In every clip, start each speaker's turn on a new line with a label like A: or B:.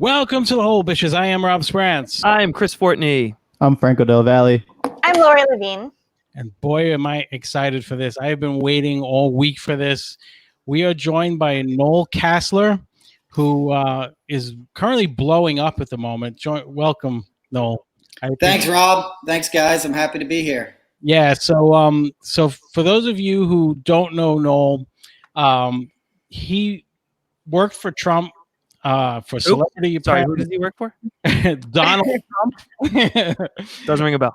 A: Welcome to the Whole Bitches. I am Rob Sprance.
B: I'm Chris Fortney.
C: I'm Franco Del Valle.
D: I'm Lori Levine.
A: And boy, am I excited for this. I have been waiting all week for this. We are joined by Noel Casler, who is currently blowing up at the moment. Welcome, Noel.
E: Thanks, Rob. Thanks, guys. I'm happy to be here.
A: Yeah. So for those of you who don't know Noel, he worked for Trump. For Celebrity Apprentice.
B: Sorry, who does he work for?
A: Donald Trump.
B: Doesn't ring a bell.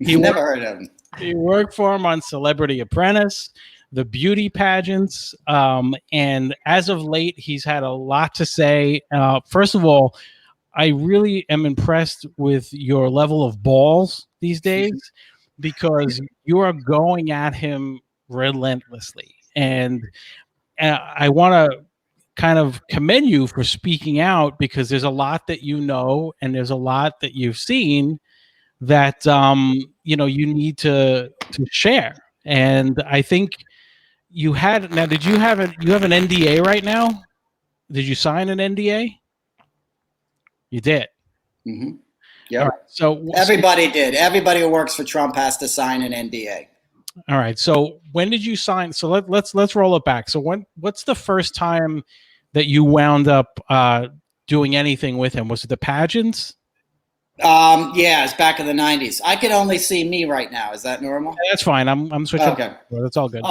E: Never heard of him.
A: He worked for him on Celebrity Apprentice, the beauty pageants, and as of late, he's had a lot to say. First of all, I really am impressed with your level of balls these days because you are going at him relentlessly, and I want to kind of commend you for speaking out because there's a lot that you know and there's a lot that you've seen that you need to share. And I think you had you have an NDA right now? Did you sign an NDA? You did.
E: Mm-hmm. Yeah.
A: Right, so
E: everybody did. Everybody who works for Trump has to sign an NDA.
A: All right. So when did you sign? So let's roll it back. So what's the first time that you wound up doing anything with him? Was it the pageants?
E: Yeah, it's back in the 90s. I can only see me right now. Is that normal?
A: Yeah, that's fine. I'm switching.
E: Okay.
A: That's all good.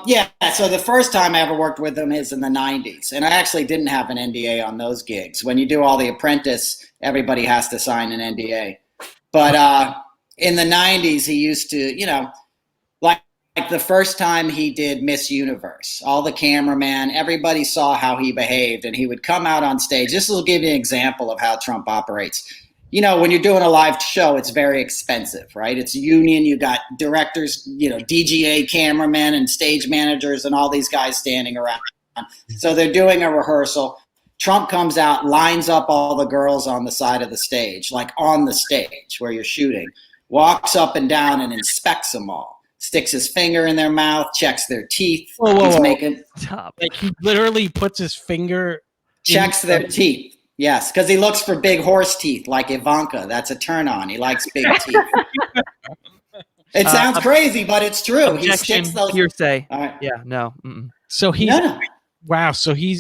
E: Yeah. So the first time I ever worked with him is in the 90s. And I actually didn't have an NDA on those gigs. When you do all the Apprentice, everybody has to sign an NDA. But in the 90s, he used to, like the first time he did Miss Universe, all the cameraman, everybody saw how he behaved, and he would come out on stage. This will give you an example of how Trump operates. When you're doing a live show, it's very expensive, right? It's union. You got directors, DGA cameramen and stage managers and all these guys standing around. So they're doing a rehearsal. Trump comes out, lines up all the girls on the side of the stage, like on the stage where you're shooting, walks up and down and inspects them all. Sticks his finger in their mouth, checks their teeth.
A: Whoa.
E: Making
A: like he literally puts his finger.
E: Checks their teeth. Yes, because he looks for big horse teeth like Ivanka. That's a turn on. He likes big teeth. It sounds crazy, but it's true. He sticks those.
B: Hearsay.
E: Right.
B: Yeah. No. Mm-mm.
A: So he's.
E: No.
A: Wow. So he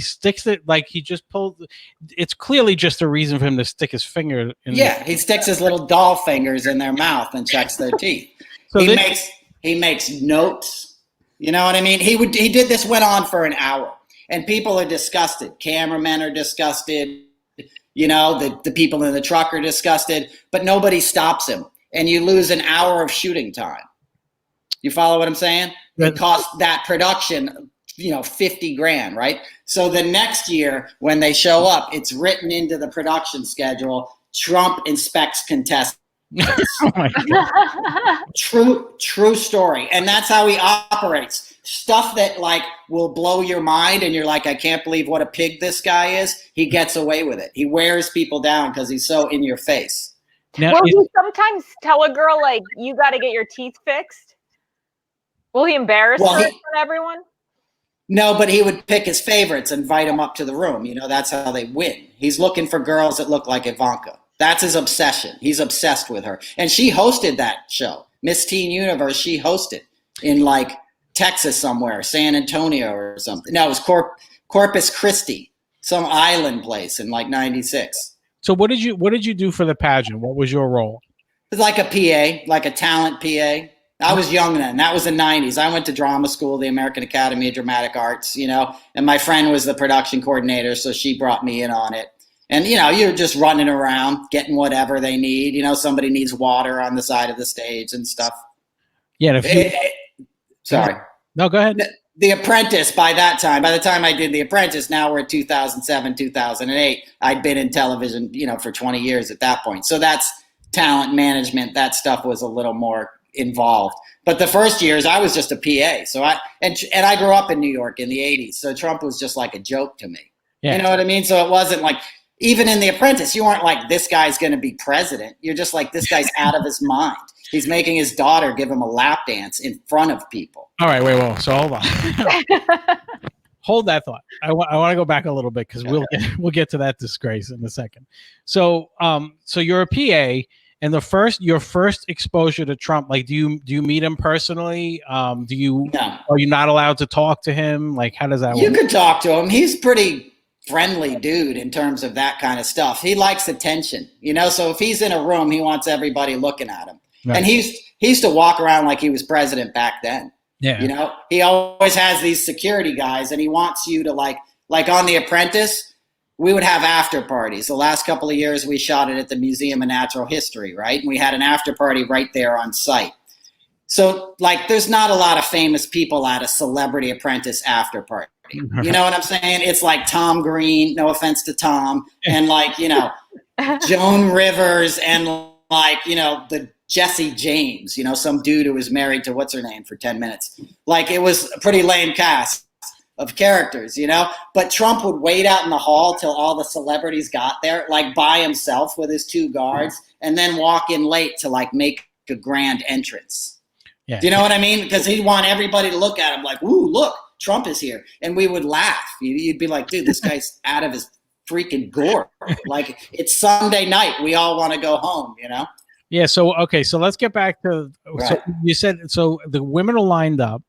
A: sticks it like he just pulled. It's clearly just a reason for him to stick his finger in.
E: Yeah, he sticks his little doll fingers in their mouth and checks their teeth. So he makes notes. You know what I mean? He did this, went on for an hour, and people are disgusted. Cameramen are disgusted. The people in the truck are disgusted, but nobody stops him, and you lose an hour of shooting time. You follow what I'm saying? It cost that production, $50,000, right? So the next year when they show up, it's written into the production schedule. Trump inspects contestants.
A: Oh my God.
E: True story. And that's how he operates. Stuff that will blow your mind and you're like, I can't believe what a pig this guy is. He gets away with it. He wears people down because he's so in your face.
D: Now, will he sometimes tell a girl you got to get your teeth fixed? Will he embarrass her in front of everyone?
E: No, but he would pick his favorites and invite them up to the room. That's how they win. He's looking for girls that look like Ivanka. That's his obsession. He's obsessed with her. And she hosted that show. Miss Teen Universe, she hosted in Texas somewhere, San Antonio or something. No, it was Corpus Christi, some island place in 96.
A: So what did you do for the pageant? What was your role?
E: It was like a PA, like a talent PA. I was young then. That was the 90s. I went to drama school, the American Academy of Dramatic Arts, and my friend was the production coordinator, so she brought me in on it. And, you're just running around, getting whatever they need. Somebody needs water on the side of the stage and stuff.
A: Yeah.
E: Sorry.
A: No, go ahead.
E: The Apprentice, by the time I did The Apprentice, now we're at 2007, 2008. I'd been in television, for 20 years at that point. So that's talent management. That stuff was a little more involved. But the first years, I was just a PA. So I grew up in New York in the 80s. So Trump was just like a joke to me. Yeah. You know what I mean? So it wasn't even in The Apprentice, you weren't like, this guy's going to be president. You're just like, this guy's out of his mind. He's making his daughter give him a lap dance in front of people.
A: All right, wait, so hold on. hold that thought. I want to go back a little bit because we'll get to that disgrace in a second. So so you're a PA, and your first exposure to Trump, like do you meet him personally? Are you not allowed to talk to him? Like how does that work?
E: You could talk to him. He's pretty friendly dude in terms of that kind of stuff. He likes attention, so if he's in a room, he wants everybody looking at him. Right. And he used to walk around like he was president back then. Yeah. He always has these security guys, and he wants you to like on The Apprentice, we would have after parties. The last couple of years we shot it at the Museum of Natural History, right? And we had an after party right there on site. So like there's not a lot of famous people at a Celebrity Apprentice after party. You know what I'm saying? It's like Tom Green, no offense to Tom, and like, Joan Rivers and like, the Jesse James, some dude who was married to what's her name for 10 minutes. Like it was a pretty lame cast of characters, but Trump would wait out in the hall till all the celebrities got there, like by himself with his 2 guards, and then walk in late to like make a grand entrance. Yeah. Do you know what I mean? Because he'd want everybody to look at him like, ooh, look, Trump is here. And we would laugh. You'd be like, dude, this guy's out of his freaking gourd. Like it's Sunday night. We all want to go home, Yeah.
A: So, okay. So let's get back to, right. So you said, so the women are lined up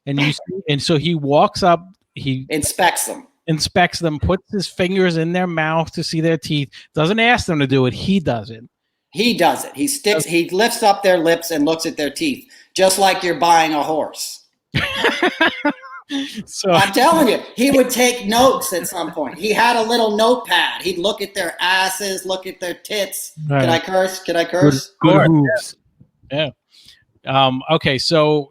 A: and so he walks up, he inspects them, puts his fingers in their mouth to see their teeth, doesn't ask them to do it. He does it.
E: He lifts up their lips and looks at their teeth, just like you're buying a horse. So I'm telling you, he would take notes at some point. He had a little notepad. He'd look at their asses, look at their tits. Right. Can I curse?
A: Good hooves. Yeah. Okay. So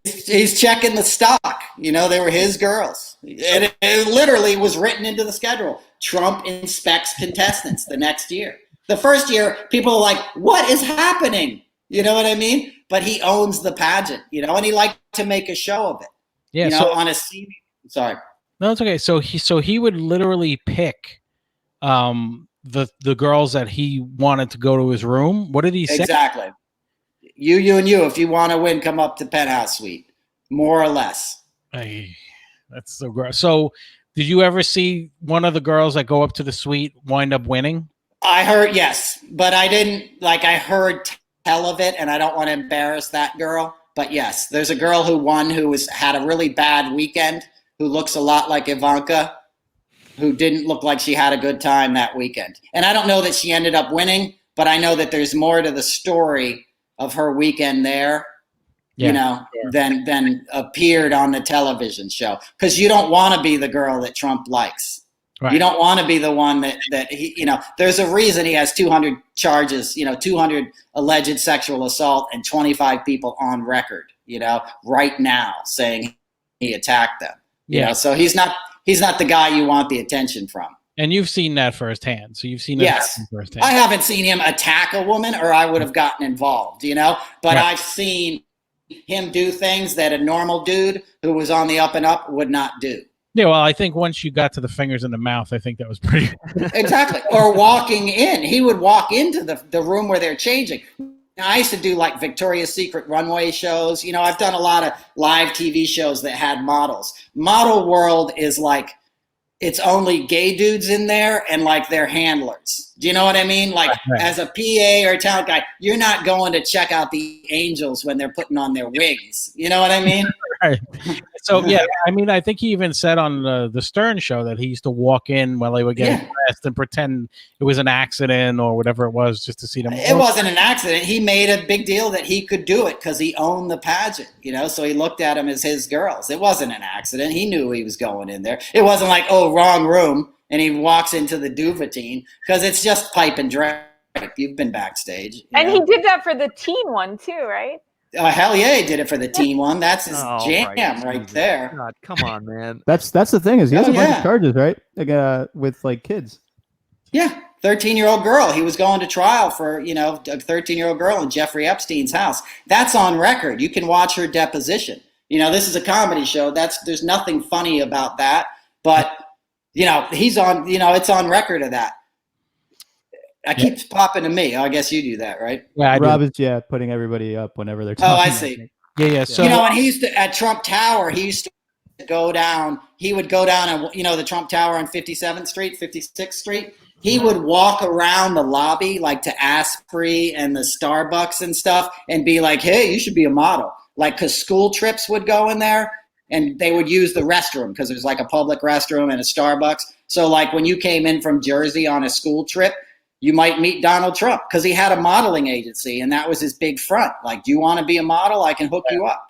E: he's checking the stock. They were his girls. And it literally was written into the schedule. Trump inspects contestants the next year. The first year, people are like, what is happening? You know what I mean? But he owns the pageant, and he liked to make a show of it. Yeah. On a scene. Sorry.
A: No, it's okay. So he would literally pick the girls that he wanted to go to his room. What did he say?
E: Exactly. You and you. If you want to win, come up to Penthouse Suite. More or less.
A: Hey, that's so gross. So did you ever see one of the girls that go up to the suite wind up winning?
E: I heard, yes, but I didn't, I heard tell of it, and I don't want to embarrass that girl. But yes, there's a girl who won who had a really bad weekend, who looks a lot like Ivanka, who didn't look like she had a good time that weekend. And I don't know that she ended up winning, but I know that there's more to the story of her weekend there, than appeared on the television show. Because you don't want to be the girl that Trump likes. Right. You don't want to be the one that he, there's a reason he has 200 charges, 200 alleged sexual assault and 25 people on record, right now saying he attacked them. So he's not the guy you want the attention from.
A: And you've seen that firsthand. So you've seen it firsthand.
E: I haven't seen him attack a woman or I would have gotten involved, but right. I've seen him do things that a normal dude who was on the up and up would not do.
A: Yeah, well, I think once you got to the fingers in the mouth, I think that was pretty...
E: Exactly. Or walking in. He would walk into the room where they're changing. Now, I used to do Victoria's Secret runway shows. I've done a lot of live TV shows that had models. Model world is it's only gay dudes in there and their handlers. Do you know what I mean? Right. As a PA or a talent guy, you're not going to check out the angels when they're putting on their wigs. You know what I mean?
A: Right. So, yeah, I think he even said on the Stern show that he used to walk in while they were getting dressed and pretend it was an accident or whatever it was just to see them.
E: It wasn't an accident. He made a big deal that he could do it because he owned the pageant, so he looked at them as his girls. It wasn't an accident. He knew he was going in there. It wasn't wrong room, and he walks into the duvetine because it's just pipe and drag. You've been backstage.
D: And he did that for the teen one too, right?
E: Hell yeah, he did it for the teen one. That's his jam right there.
B: God, come on, man.
C: That's the thing is he has a bunch of charges, right? With kids.
E: Yeah, 13-year-old girl. He was going to trial for a 13-year-old girl in Jeffrey Epstein's house. That's on record. You can watch her deposition. This is a comedy show. There's nothing funny about that. But he's on. It's on record of that. It keeps popping to me. I guess you do that, right?
C: Yeah, Rob is putting everybody up whenever they're talking.
E: Oh, I see.
A: Yeah. So
E: and he used to at Trump Tower. He used go down. He would go down and, you know, the Trump Tower on 57th Street, 56th Street. He would walk around the lobby, like to Asprey and the Starbucks and stuff, and be like, hey, you should be a model. Like, because school trips would go in there, and they would use the restroom because there's like a public restroom and a Starbucks. So, like, when you came in from Jersey on a school trip, you might meet Donald Trump because he had a modeling agency, and that was his big front. Like, do you want to be a model? I can hook you up.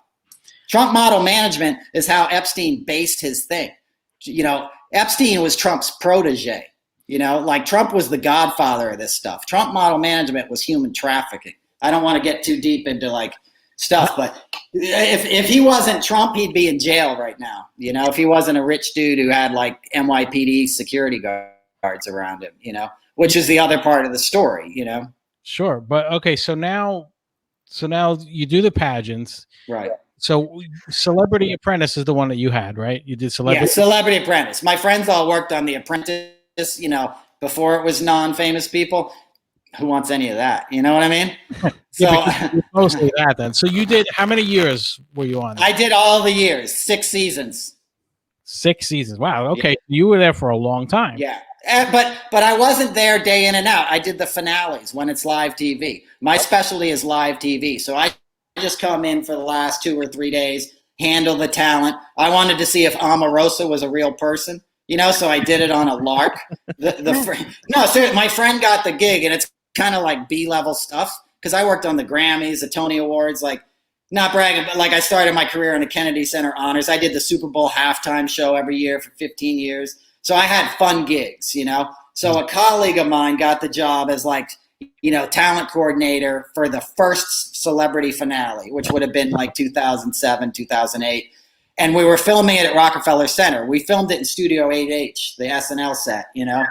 E: Trump model management is how Epstein based his thing. You know, Epstein was Trump's protege. You know, like, Trump was the godfather of this stuff. Trump model management was human trafficking. I don't want to get too deep into like stuff, but if he wasn't Trump, he'd be in jail right now. You know, if he wasn't a rich dude who had like NYPD security guards around him, you know, which is the other part of the story, you know.
A: Sure. But okay, so now you do the pageants.
E: Right.
A: So Celebrity Apprentice is the one that you had, right? You did Celebrity.
E: Yeah, Celebrity Apprentice. My friends all worked on The Apprentice, you know, before it was non-famous people. Who wants any of that? You know what I mean? So
A: mostly that then. So you did, how many years were you on?
E: I did all the years, 6 seasons.
A: 6 seasons. Wow. Okay. Yeah. You were there for a long time.
E: Yeah. But I wasn't there day in and out. I did the finales when it's live TV. My specialty is live TV. So I just come in for the last 2 or 3 days, handle the talent. I wanted to see if Omarosa was a real person, you know, so I did it on a lark. No, seriously, my friend got the gig, and it's kind of like B-level stuff because I worked on the Grammys, the Tony Awards, like, not bragging, but like, I started my career in the Kennedy Center Honors. I did the Super Bowl halftime show every year for 15 years. So I had fun gigs, you know. So a colleague of mine got the job as like, you know, talent coordinator for the first celebrity finale, which would have been like 2007, 2008. And we were filming it at Rockefeller Center. We filmed it in Studio 8H, the SNL set, you know.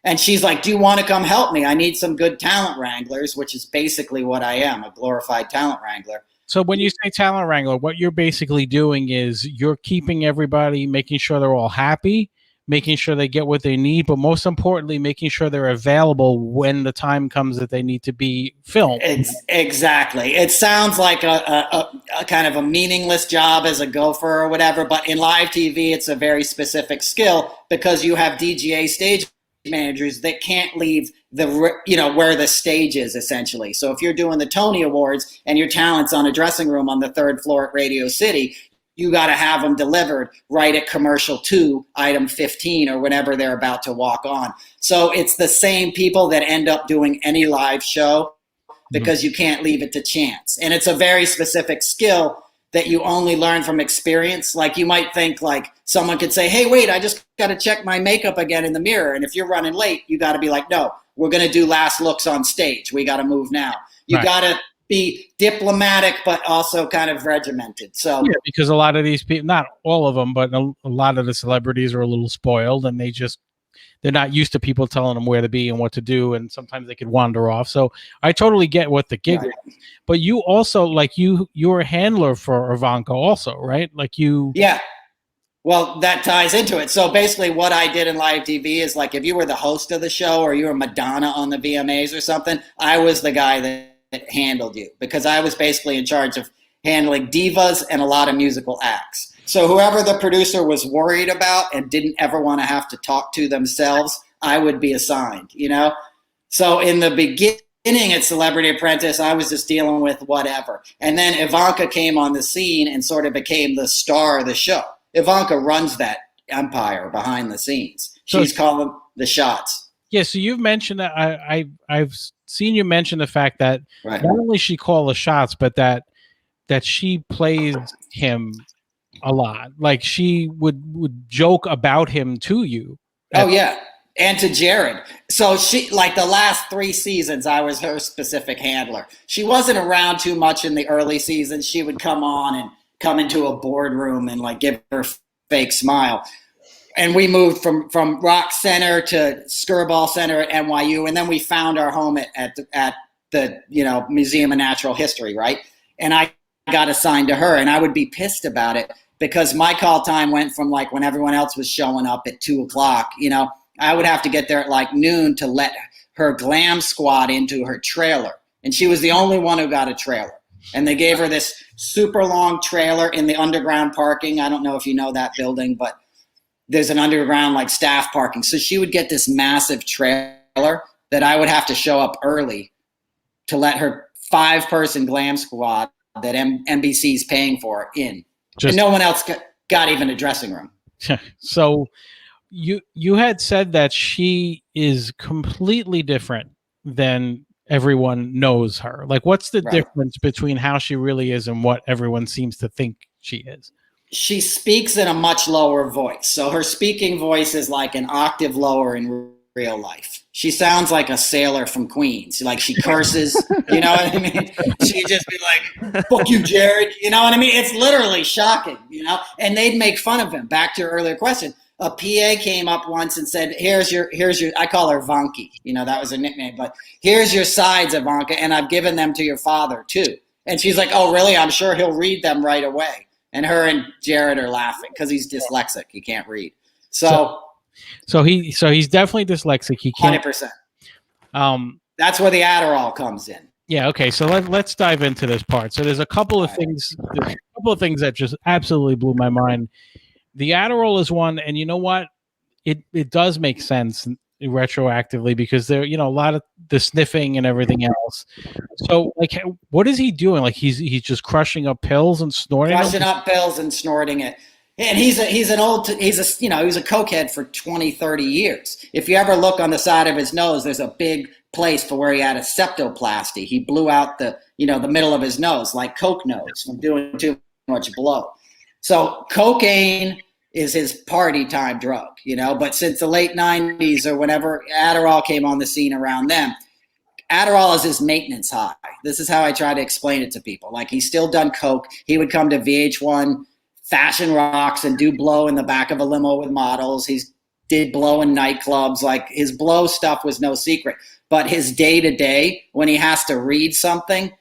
E: And she's like, do you want to come help me? I need some good talent wranglers, which is basically what I am, a glorified talent wrangler.
A: So when you say talent wrangler, what you're basically doing is you're keeping everybody, making sure they're all happy, making sure they get what they need, but most importantly, making sure they're available when the time comes that they need to be filmed.
E: Exactly. It sounds like a kind of a meaningless job as a gopher or whatever, but in live TV, it's a very specific skill because you have DGA stage managers that can't leave the, you know, where the stage is essentially. So if you're doing the Tony Awards and your talent's on a dressing room on the 3rd floor at Radio City, you got to have them delivered right at commercial 2, item 15, or whenever they're about to walk on. So it's the same people that end up doing any live show because you can't leave it to chance. And it's a very specific skill that you only learn from experience. Like, you might think like someone could say, hey, wait, I just got to check my makeup again in the mirror. And if you're running late, you got to be like, no, we're going to do last looks on stage. We got to move now. You got to be diplomatic, but also kind of regimented. So
A: yeah, because a lot of these people, not all of them, but a lot of the celebrities are a little spoiled, and they're not used to people telling them where to be and what to do, and sometimes they could wander off. So I totally get what the gig is. But you also, like, you're a handler for Ivanka also, right? Like you.
E: Yeah. Well, that ties into it. So basically what I did in live TV is, like, if you were the host of the show or you were Madonna on the VMAs or something, I was the guy that handled you because I was basically in charge of handling divas and a lot of musical acts. So whoever the producer was worried about and didn't ever want to have to talk to themselves, I would be assigned, you know? So in the beginning at Celebrity Apprentice, I was just dealing with whatever. And then Ivanka came on the scene and sort of became the star of the show. Ivanka runs that empire behind the scenes. She's calling the shots.
A: Yeah, so you've mentioned that I've seen you mention the fact that not only she called the shots, but that she plays him a lot. Like, she would joke about him to you.
E: Oh yeah, and to Jared. So she, like, the last 3 seasons, I was her specific handler. She wasn't around too much in the early seasons. She would come on and come into a boardroom and like give her fake smile. And we moved from Rock Center to Skirball Center at NYU, and then we found our home at the Museum of Natural History, right? And I got assigned to her, and I would be pissed about it because my call time went from like when everyone else was showing up at 2:00, you know, I would have to get there at like noon to let her glam squad into her trailer, and she was the only one who got a trailer. And they gave her this super long trailer in the underground parking. I don't know if you know that building, but there's an underground like staff parking. So she would get this massive trailer that I would have to show up early to let her 5-person glam squad that NBC's paying for in. And no one else got even a dressing room.
A: So you had said that she is completely different than everyone knows her. Like, what's the difference between how she really is and what everyone seems to think she is?
E: She speaks in a much lower voice. So her speaking voice is like an octave lower in real life. She sounds like a sailor from Queens. Like, she curses, you know what I mean? She'd just be like, fuck you, Jared. You know what I mean? It's literally shocking, you know? And they'd make fun of him. Back to your earlier question. A PA came up once and said, here's your, I call her Vanky. You know, that was her nickname, but here's your sides, Ivanka, and I've given them to your father too. And she's like, oh, really? I'm sure he'll read them right away. And her and Jared are laughing because he's dyslexic. He can't read. So he's definitely dyslexic. He can't. 100%. That's where the Adderall comes in.
A: Yeah. Okay. So let's dive into this part. So there's a couple of things. There's a couple of things that just absolutely blew my mind. The Adderall is one, and you know what? It does make sense retroactively because there, you know, a lot of the sniffing and everything else. So, like, what is he doing? Like, he's just crushing up pills and snorting.
E: Crushing up pills and snorting it. And he's a cokehead for 20, 30 years. If you ever look on the side of his nose, there's a big place for where he had a septoplasty. He blew out the middle of his nose, like Coke nose, from doing too much blow. So cocaine is his party time drug, you know, but since the late 90s or whenever Adderall came on the scene around them, Adderall is his maintenance high. This is how I try to explain it to people. Like, he's still done coke. He would come to VH1 Fashion Rocks and do blow in the back of a limo with models. He did blow in nightclubs. Like, his blow stuff was no secret. But his day-to-day, when he has to read something,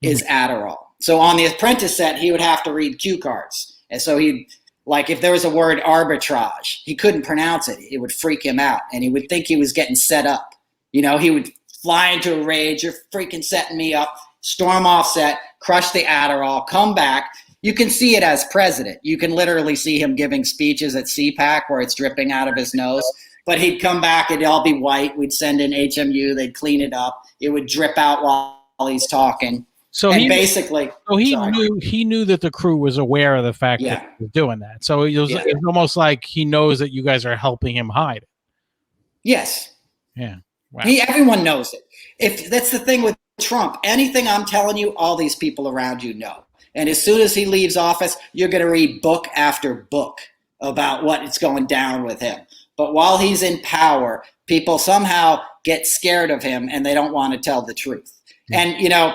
E: is Adderall. So on The Apprentice set, he would have to read cue cards. And so he'd, like, if there was a word arbitrage, he couldn't pronounce it. It would freak him out. And he would think he was getting set up. You know, he would fly into a rage. You're freaking setting me up. Storm off set, crush the Adderall, come back. You can see it as president. You can literally see him giving speeches at CPAC where it's dripping out of his nose. But he'd come back, it'd all be white. We'd send in HMU. They'd clean it up. It would drip out while he's talking.
A: So
E: and
A: he knew that the crew was aware of the fact that he was doing that. So it was almost like he knows that you guys are helping him hide it.
E: Yes.
A: Yeah. Wow.
E: Everyone knows it. If that's the thing with Trump, anything I'm telling you, all these people around you know. And as soon as he leaves office, you're going to read book after book about what's going down with him. But while he's in power, people somehow get scared of him and they don't want to tell the truth. And, you know,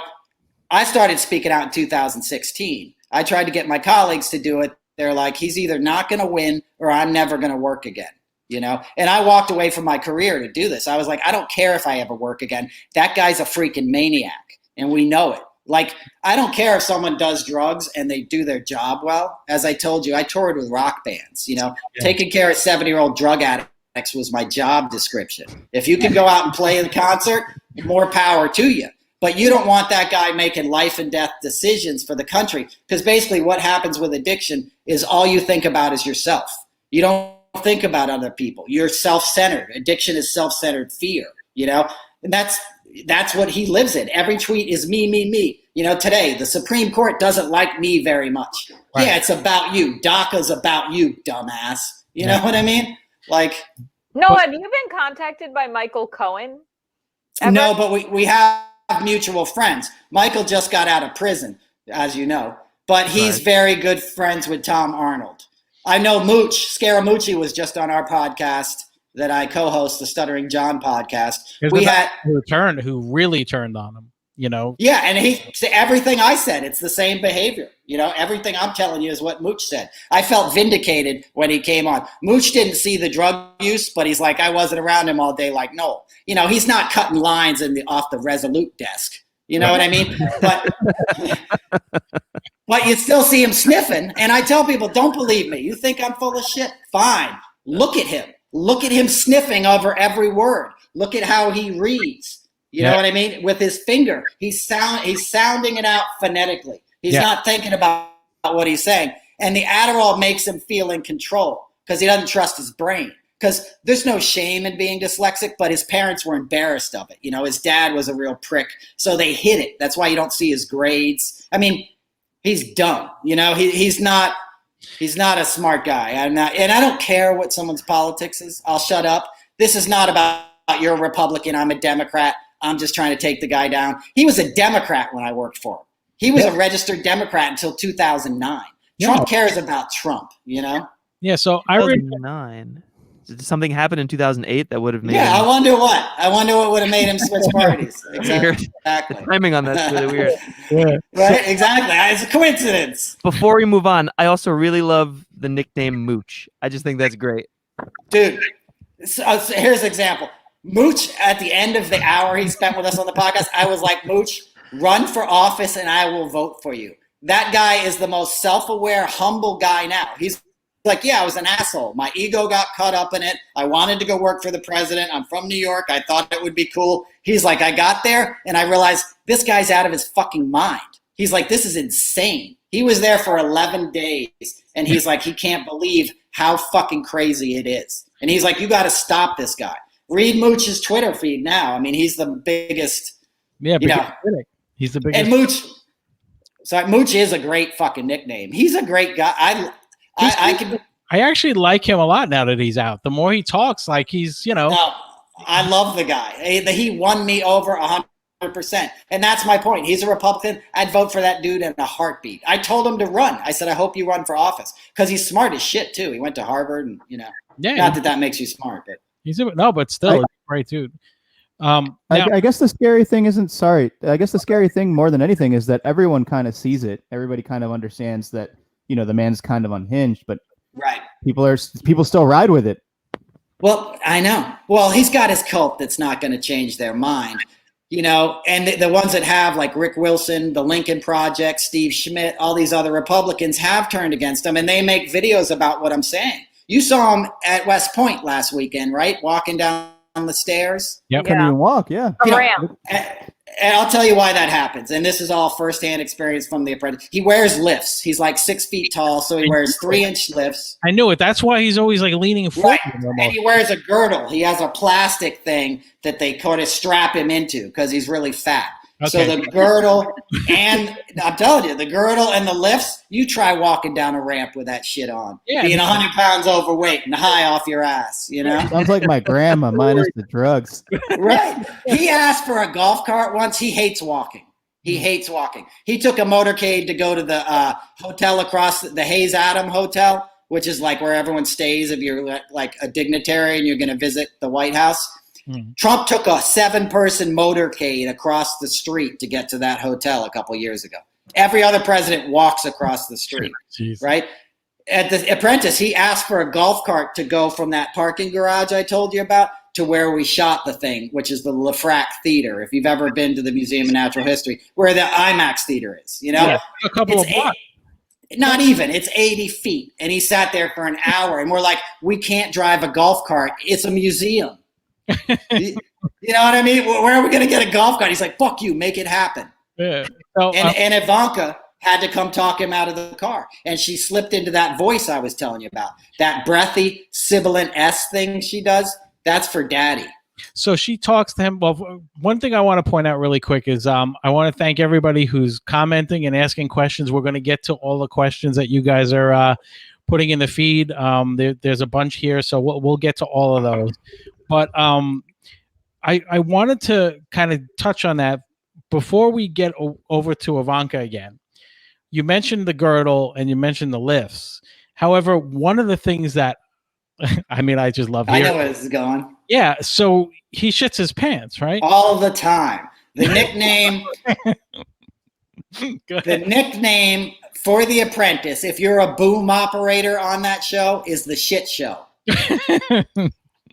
E: I started speaking out in 2016. I tried to get my colleagues to do it. They're like, he's either not going to win or I'm never going to work again, you know? And I walked away from my career to do this. I was like, I don't care if I ever work again. That guy's a freaking maniac, and we know it. Like, I don't care if someone does drugs and they do their job well. As I told you, I toured with rock bands, you know? Taking care of 70-year-old drug addicts was my job description. If you can go out and play the concert, more power to you. But you don't want that guy making life and death decisions for the country, because basically what happens with addiction is all you think about is yourself. You don't think about other people. You're self-centered. Addiction is self-centered fear, you know? And that's what he lives in. Every tweet is me, me, me. You know, today, the Supreme Court doesn't like me very much. Right. Yeah, it's about you. DACA's about you, dumbass. You know what I mean? Like,
D: no, have you been contacted by Michael Cohen? Ever?
E: No, but we have mutual friends. Michael just got out of prison, as you know, but he's very good friends with Tom Arnold. I know Mooch Scaramucci was just on our podcast that I co-host, the Stuttering John podcast. We had
A: who really turned on him, you know?
E: Yeah. And everything I said, it's the same behavior. You know, everything I'm telling you is what Mooch said. I felt vindicated when he came on. Mooch didn't see the drug use, but he's like, I wasn't around him all day like Noel. You know, he's not cutting lines off the Resolute desk. You know what I mean? But you still see him sniffing. And I tell people, don't believe me. You think I'm full of shit? Fine. Look at him. Look at him sniffing over every word. Look at how he reads. You know what I mean? With his finger, he's sounding it out phonetically. He's not thinking about what he's saying. And the Adderall makes him feel in control because he doesn't trust his brain. Because there's no shame in being dyslexic, but his parents were embarrassed of it. You know, his dad was a real prick, so they hid it. That's why you don't see his grades. I mean, he's dumb. You know, he's not a smart guy. And I don't care what someone's politics is. I'll shut up. This is not about you're a Republican, I'm a Democrat. I'm just trying to take the guy down. He was a Democrat when I worked for him. He was a registered Democrat until 2009. Trump cares about Trump, you know?
A: Yeah, so I read
B: 2009. Did something happen in 200008 that would have made him...
E: I wonder what. I wonder what would have made him switch parties. Exactly.
B: The timing on that's really weird.
E: Right? Exactly. It's a coincidence.
B: Before we move on, I also really love the nickname Mooch. I just think that's great.
E: Dude, so here's an example. Mooch, at the end of the hour he spent with us on the podcast, I was like, Mooch, run for office and I will vote for you. That guy is the most self-aware, humble guy now. He's like, yeah, I was an asshole. My ego got caught up in it. I wanted to go work for the president. I'm from New York. I thought it would be cool. He's like, I got there and I realized this guy's out of his fucking mind. He's like, this is insane. He was there for 11 days and he's like, he can't believe how fucking crazy it is. And he's like, you got to stop this guy. Read Mooch's Twitter feed now. I mean, he's the biggest. Yeah,
A: critic. He's the biggest.
E: And Mooch is a great fugging nickname. He's a great guy.
A: I actually like him a lot now that he's out. The more he talks, like he's, you know.
E: No, I love the guy. He won me over 100%. And that's my point. He's a Republican. I'd vote for that dude in a heartbeat. I told him to run. I said, I hope you run for office. Because he's smart as shit, too. He went to Harvard and, you know. Yeah, not that makes you smart, but.
A: But still, he's a great dude.
C: I guess the scary thing I guess the scary thing more than anything is that everyone kind of sees it. Everybody kind of understands that, you know, the man's kind of unhinged, but people still ride with it.
E: Well, I know. Well, he's got his cult that's not going to change their mind, you know, and the ones that have, like Rick Wilson, the Lincoln Project, Steve Schmidt, all these other Republicans have turned against him, and they make videos about what I'm saying. You saw him at West Point last weekend, right? Walking down the stairs.
C: Yeah, couldn't even walk. Yeah.
E: And I'll tell you why that happens. And this is all firsthand experience from The Apprentice. He wears lifts. He's like 6 feet tall, so he wears 3-inch lifts.
A: I knew it. That's why he's always like leaning forward.
E: Right. And he wears a girdle. He has a plastic thing that they kind of strap him into because he's really fat. Okay. So the girdle and I'm telling you, the girdle and the lifts, you try walking down a ramp with that shit on. Yeah, being 100 pounds overweight and high off your ass, you know?
C: Sounds like my grandma minus the drugs.
E: Right. He asked for a golf cart once. He hates walking. He took a motorcade to go to the hotel across the Hayes Adam Hotel, which is like where everyone stays if you're like a dignitary and you're going to visit the White House. Trump took a 7-person motorcade across the street to get to that hotel a couple years ago. Every other president walks across the street, right? At The Apprentice, he asked for a golf cart to go from that parking garage I told you about to where we shot the thing, which is the LaFrac Theater. If you've ever been to the Museum of Natural History, where the IMAX Theater is, you know?
A: Yeah, a couple of blocks.
E: Not even. It's 80 feet. And he sat there for an hour. And we're like, we can't drive a golf cart. It's a museum. You know what I mean? Where are we going to get a golf cart? He's like, fuck you, make it happen.
A: Yeah. So,
E: and Ivanka had to come talk him out of the car. And she slipped into that voice I was telling you about. That breathy, sibilant S thing she does, that's for daddy.
A: So she talks to him. Well, one thing I want to point out really quick is I want to thank everybody who's commenting and asking questions. We're going to get to all the questions that you guys are putting in the feed. There's a bunch here, so we'll get to all of those. But I wanted to kind of touch on that before we get over to Ivanka again. You mentioned the girdle and you mentioned the lifts. However, one of the things that I mean, I just love hearing.
E: I know where this is going.
A: Yeah, so he shits his pants, right?
E: All the time. The nickname for The Apprentice, if you're a boom operator on that show, is the shit show.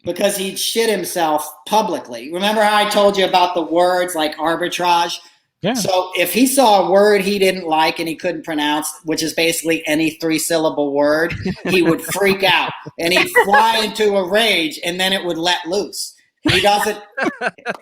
E: Because he'd shit himself publicly. Remember how I told you about the words like arbitrage? Yeah. So if he saw a word he didn't like and he couldn't pronounce, which is basically any 3-syllable word, he would freak out and he'd fly into a rage and then it would let loose. He doesn't.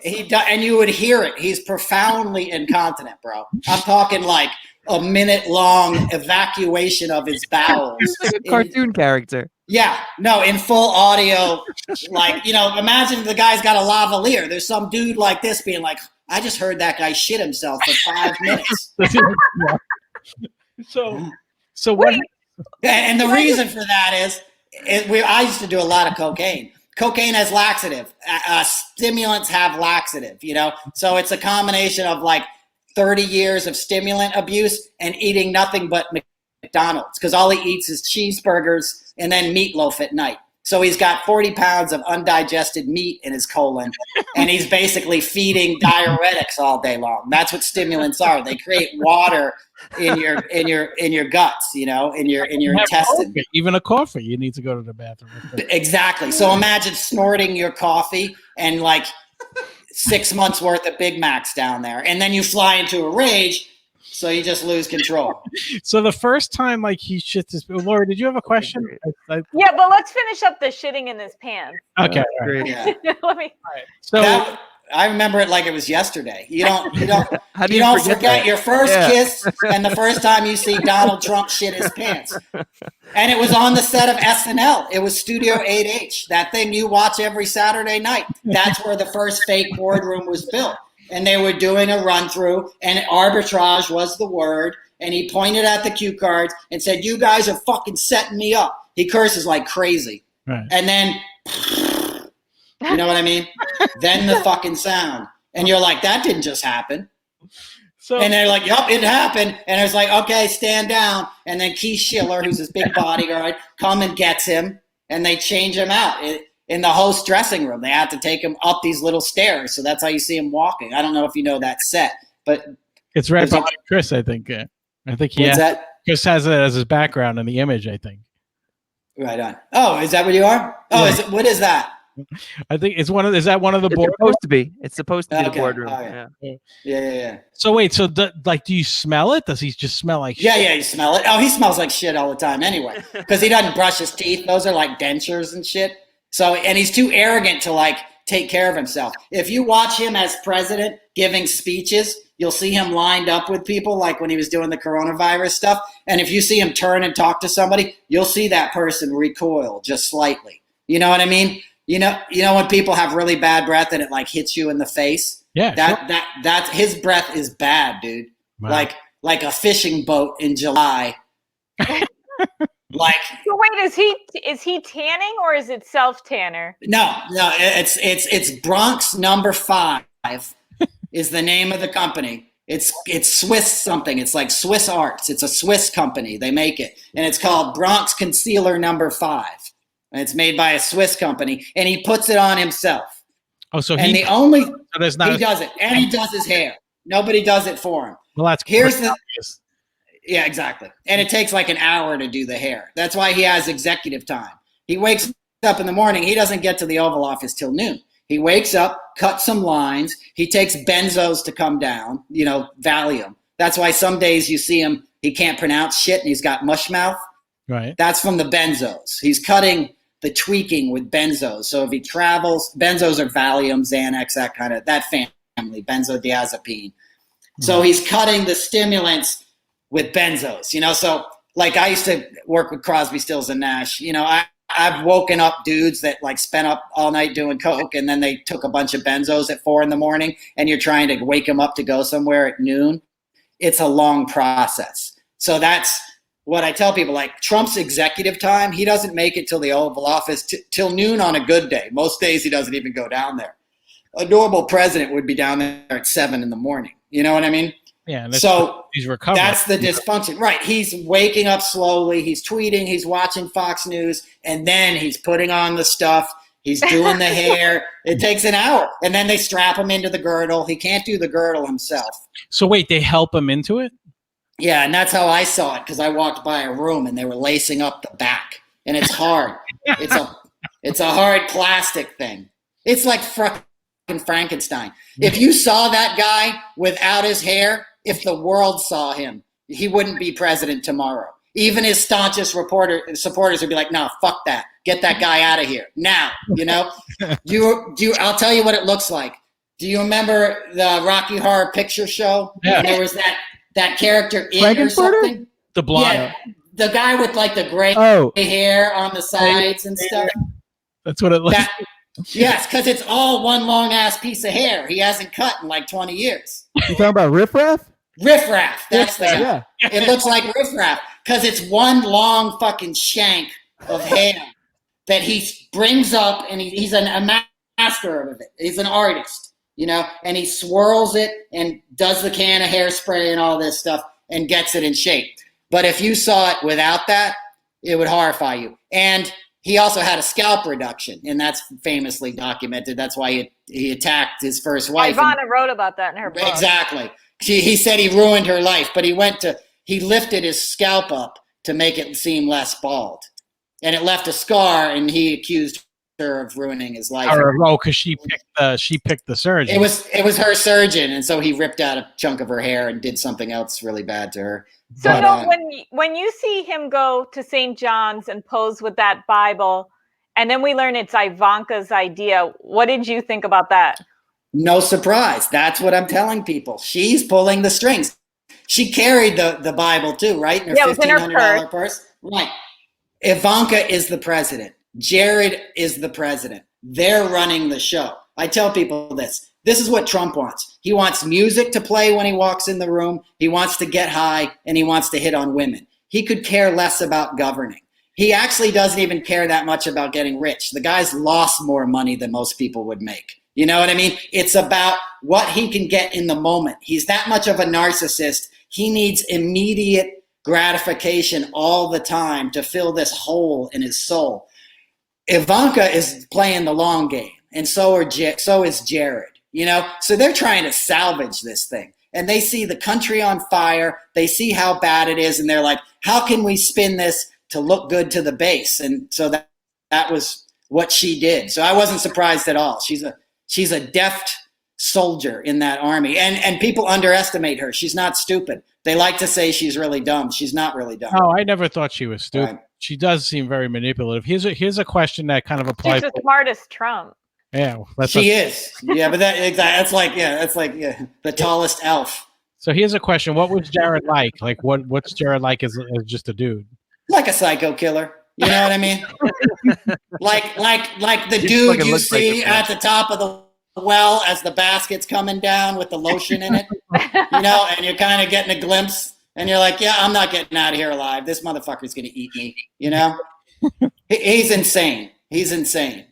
E: And you would hear it. He's profoundly incontinent, bro. I'm talking like a minute-long evacuation of his bowels.
B: Like a cartoon character.
E: Yeah, no, in full audio. Like, imagine the guy's got a lavalier. There's some dude like this being like, I just heard that guy shit himself for 5 minutes.
A: So what?
E: And the reason for that is I used to do a lot of cocaine. Cocaine has laxative. Stimulants have laxative, So it's a combination of like 30 years of stimulant abuse and eating nothing but McDonald's, because all he eats is cheeseburgers and then meatloaf at night. So he's got 40 pounds of undigested meat in his colon, and he's basically feeding diuretics all day long. That's what stimulants are. They create water in your guts, in your intestine.
A: Coffee. Even a coffee, you need to go to the bathroom.
E: Exactly. So imagine snorting your coffee and like 6 months worth of Big Macs down there, and then you fly into a rage. So you just lose control.
A: So the first time, like, he shits his... Laura, did you have a question?
D: Yeah, but let's finish up the shitting in his pants.
A: Okay.
B: Great.
E: Yeah.
D: Let me.
A: Right. So
E: I remember it like it was yesterday. You don't
B: How do
E: you
B: you
E: don't
B: forget
E: forget
B: that?
E: your first kiss and the first time you see Donald Trump shit his pants. And it was on the set of SNL. It was Studio 8H, that thing you watch every Saturday night. That's where the first fake boardroom was built. And they were doing a run through, and arbitrage was the word. And he pointed at the cue cards and said, "You guys are fucking setting me up." He curses like crazy.
A: Right.
E: And then, you know what I mean? Then the fucking sound. And you're like, that didn't just happen. And they're like, yup, it happened. And it's like, okay, stand down. And then Keith Schiller, who's his big bodyguard, come and gets him. And they change him out. In the host dressing room, they had to take him up these little stairs. So that's how you see him walking. I don't know if you know that set, but
A: it's right behind Chris, I think. I think Chris has it as his background in the image, I think.
E: Right on. Oh, is that what you are? Oh,
A: Yeah.
E: What is that?
A: I think it's is that one of the boardrooms?
B: Supposed to be. It's supposed to be the
E: Okay.
B: boardroom.
E: Oh, yeah.
B: Yeah.
E: Yeah.
A: So wait, do you smell it? Does he just smell like shit?
E: Yeah, you smell it. Oh, he smells like shit all the time anyway, because he doesn't brush his teeth. Those are like dentures and shit. So, and he's too arrogant to like take care of himself. If you watch him as president giving speeches, you'll see him lined up with people like when he was doing the coronavirus stuff. And if you see him turn and talk to somebody, you'll see that person recoil just slightly. You know what I mean? You know when people have really bad breath and it like hits you in the face?
A: Yeah.
E: That's his breath is bad, dude. Wow. Like a fishing boat in July.
D: So wait, is he tanning or is it self tanner?
E: No, it's Bronx number 5 is the name of the company. It's Swiss something. It's like Swiss Arts. It's a Swiss company. They make it, and it's called Bronx Concealer number 5. And it's made by a Swiss company, and he puts it on himself.
A: Oh, so
E: he does it, and he does his hair. Nobody does it for him.
A: Well, that's
E: Yeah, exactly. And it takes like an hour to do the hair. That's why he has executive time. He wakes up in the morning. He doesn't get to the Oval Office till noon. He wakes up, cuts some lines. He takes benzos to come down, Valium. That's why some days you see him, he can't pronounce shit and he's got mush mouth.
A: Right.
E: That's from the benzos. He's cutting the tweaking with benzos. So if he travels, benzos are Valium, Xanax, that family, benzodiazepine. So he's cutting the stimulants with benzos, so like I used to work with Crosby, Stills and Nash, I've woken up dudes that like spent up all night doing coke and then they took a bunch of benzos at 4 a.m. and you're trying to wake them up to go somewhere at noon. It's a long process. So that's what I tell people, like Trump's executive time, he doesn't make it till the Oval Office till noon on a good day. Most days he doesn't even go down there. A normal president would be down there at 7 a.m. You know what I mean?
A: Yeah.
E: So
A: he's recovering.
E: That's the dysfunction. Right. He's waking up slowly. He's tweeting. He's watching Fox News. And then he's putting on the stuff. He's doing the hair. It takes an hour. And then they strap him into the girdle. He can't do the girdle himself.
A: So wait, they help him into it?
E: Yeah. And that's how I saw it, because I walked by a room and they were lacing up the back. And it's hard. It's a hard plastic thing. It's like fucking Frankenstein. If you saw that guy without his hair, if the world saw him, he wouldn't be president tomorrow. Even his staunchest supporters would be like, no, fuck that. Get that guy out of here now. I'll tell you what it looks like. Do you remember the Rocky Horror Picture Show?
A: Yeah.
E: There was that character or something.
A: The blonde.
E: Yeah, the guy with like the gray hair on the sides and stuff.
A: That's what it looks like.
E: Yes, because it's all one long ass piece of hair. He hasn't cut in like 20 years.
C: You talking about Riff Raff?
E: Riff Raff. That's the guy.
C: Yeah.
E: It looks like Riff Raff because it's one long fucking shank of hair that he brings up, and he's a master of it. He's an artist, and he swirls it and does the can of hairspray and all this stuff and gets it in shape. But if you saw it without that, it would horrify you. And he also had a scalp reduction, and that's famously documented. That's why he attacked his first wife.
D: Ivana wrote about that in her book.
E: Exactly. He said he ruined her life, but he lifted his scalp up to make it seem less bald. And it left a scar, and he accused her of ruining his life.
A: Because she picked the surgeon.
E: It was her surgeon, and so he ripped out a chunk of her hair and did something else really bad to her.
D: So when you see him go to St. John's and pose with that Bible, and then we learn it's Ivanka's idea, what did you think about that?
E: No surprise. That's what I'm telling people. She's pulling the strings. She carried the Bible too, right? In her $1,500 purse. Right. Ivanka is the president. Jared is the president. They're running the show. I tell people this. This is what Trump wants. He wants music to play when he walks in the room. He wants to get high, and he wants to hit on women. He could care less about governing. He actually doesn't even care that much about getting rich. The guy's lost more money than most people would make. You know what I mean? It's about what he can get in the moment. He's that much of a narcissist. He needs immediate gratification all the time to fill this hole in his soul. Ivanka is playing the long game, and so is Jared. So they're trying to salvage this thing, and they see the country on fire. They see how bad it is, and they're like, how can we spin this to look good to the base? And so that was what she did. So I wasn't surprised at all. She's a deft soldier in that army, and people underestimate her. She's not stupid. They like to say she's really dumb. She's not really dumb.
A: Oh, I never thought she was stupid. Right. She does seem very manipulative. Here's a question that kind of applies.
D: She's the smartest Trump.
A: Yeah,
E: she is. Yeah, but that's like the tallest elf.
A: So here's a question: what was Jared like? Like, what's Jared like as just a dude?
E: Like a psycho killer. You know what I mean? like the dude you see at the top of the well as the basket's coming down with the lotion in it. And you're kind of getting a glimpse, and you're like, yeah, I'm not getting out of here alive. This motherfucker's gonna eat me. He's insane. He's insane.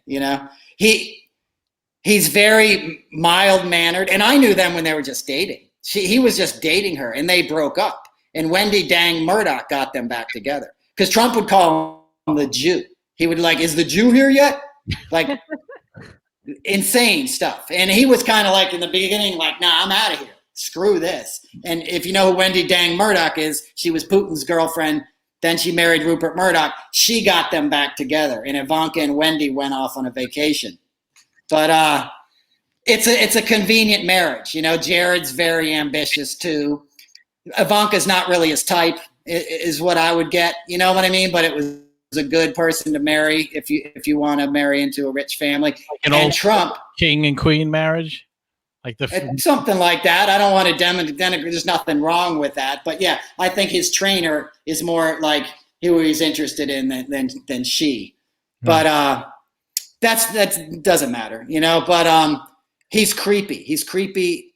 E: He's very mild-mannered, and I knew them when they were just dating. He was just dating her, and they broke up. And Wendy Dang Murdoch got them back together because Trump would call him the Jew. He would is the Jew here yet? Like insane stuff. And he was kind of like in the beginning, like, nah, I'm out of here. Screw this. And if you know who Wendy Dang Murdoch is, she was Putin's girlfriend. Then she married Rupert Murdoch. She got them back together, and Ivanka and Wendy went off on a vacation. But it's a convenient marriage. Jared's very ambitious too. Ivanka's not really his type, is what I would get. You know what I mean? But it was a good person to marry if you want to marry into a rich family.
A: Like an old Trump king and queen marriage, like
E: something like that. I don't want to denigrate. There's nothing wrong with that. But yeah, I think his trainer is more like who he's interested in than she. But that doesn't matter, but he's creepy. He's creepy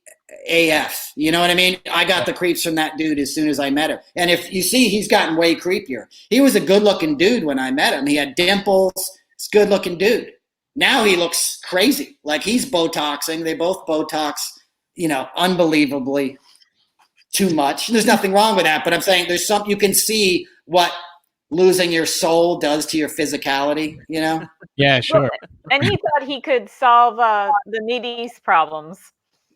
E: AF. You know what I mean? I got the creeps from that dude as soon as I met him. And if you see, he's gotten way creepier. He was a good-looking dude when I met him. He had dimples. He's a good-looking dude. Now he looks crazy. Like he's Botoxing. They both Botox, unbelievably too much. There's nothing wrong with that, but I'm saying there's you can see what losing your soul does to your physicality,
A: Yeah, sure.
D: And he thought he could solve the Mideast problems.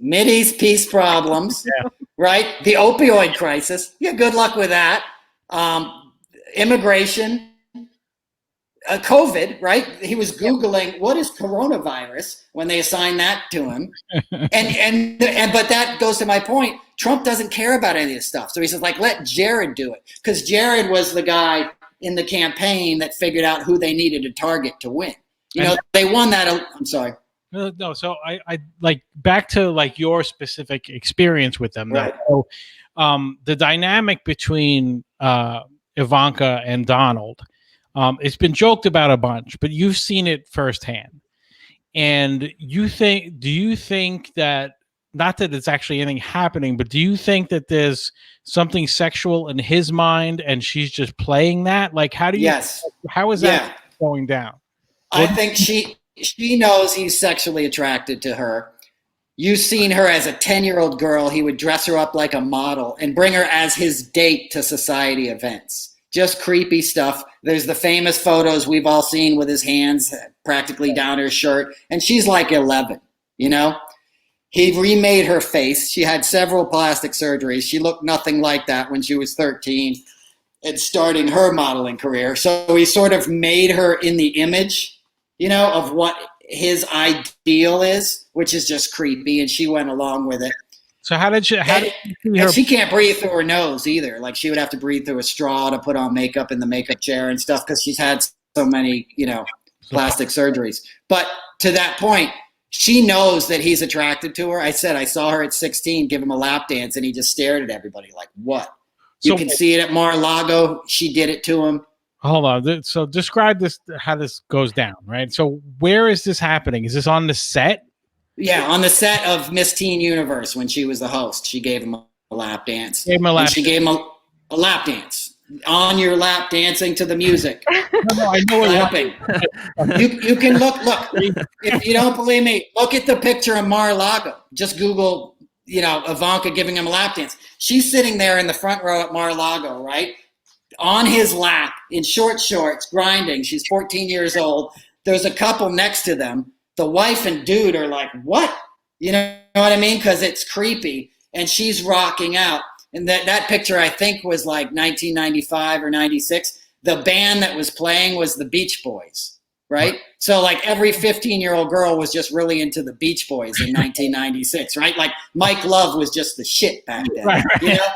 E: Mideast peace problems, yeah. Right? The opioid crisis. Yeah, good luck with that. Immigration. COVID, right? He was Googling what is coronavirus when they assigned that to him. and but that goes to my point. Trump doesn't care about any of this stuff. So he says, like, let Jared do it. Because Jared was the guy in the campaign that figured out who they needed to target to win. You know, they won that. I'm sorry.
A: No, so I like back to like your specific experience with them.
E: Right.
A: So, the dynamic between Ivanka and Donald, it's been joked about a bunch, but you've seen it firsthand. And do you think that, not that it's actually anything happening, but do you think that there's something sexual in his mind and she's just playing that? Like, how is that going down?
E: I think she knows he's sexually attracted to her. You've seen her as a 10-year-old girl. He would dress her up like a model and bring her as his date to society events. Just creepy stuff. There's the famous photos we've all seen with his hands practically down her shirt. And she's like 11, you know? He remade her face. She had several plastic surgeries. She looked nothing like that when she was 13 and starting her modeling career. So he sort of made her in the image, you know, of what his ideal is, which is just creepy. And she went along with it.
A: So how did
E: she can't breathe through her nose either. Like, she would have to breathe through a straw to put on makeup in the makeup chair and stuff because she's had so many, you know, plastic surgeries. But to that point, she knows that he's attracted to her. I said I saw her at 16 give him a lap dance, and he just stared at everybody like, what? You can see it at Mar-a-Lago. She did it to him.
A: Hold on. So describe this, how this goes down, right? So where is this happening? Is this on the set?
E: Yeah, on the set of Miss Teen Universe when she was the host. She gave him a lap dance.
A: She
E: gave him a lap dance. On your lap, dancing to the music.
A: No, I know
E: clapping. You can look. If you don't believe me, look at the picture of Mar-a-Lago. Just Google, you know, Ivanka giving him a lap dance. She's sitting there in the front row at Mar-a-Lago, right? On his lap, in short shorts, grinding. She's 14 years old. There's a couple next to them. The wife and dude are like, what? You know what I mean? Because it's creepy. And she's rocking out. And that picture, I think, was like 1995 or 96. The band that was playing was the Beach Boys, right? So like every 15-year-old girl was just really into the Beach Boys in 1996, right? Like Mike Love was just the shit back then,
A: right.
E: You know?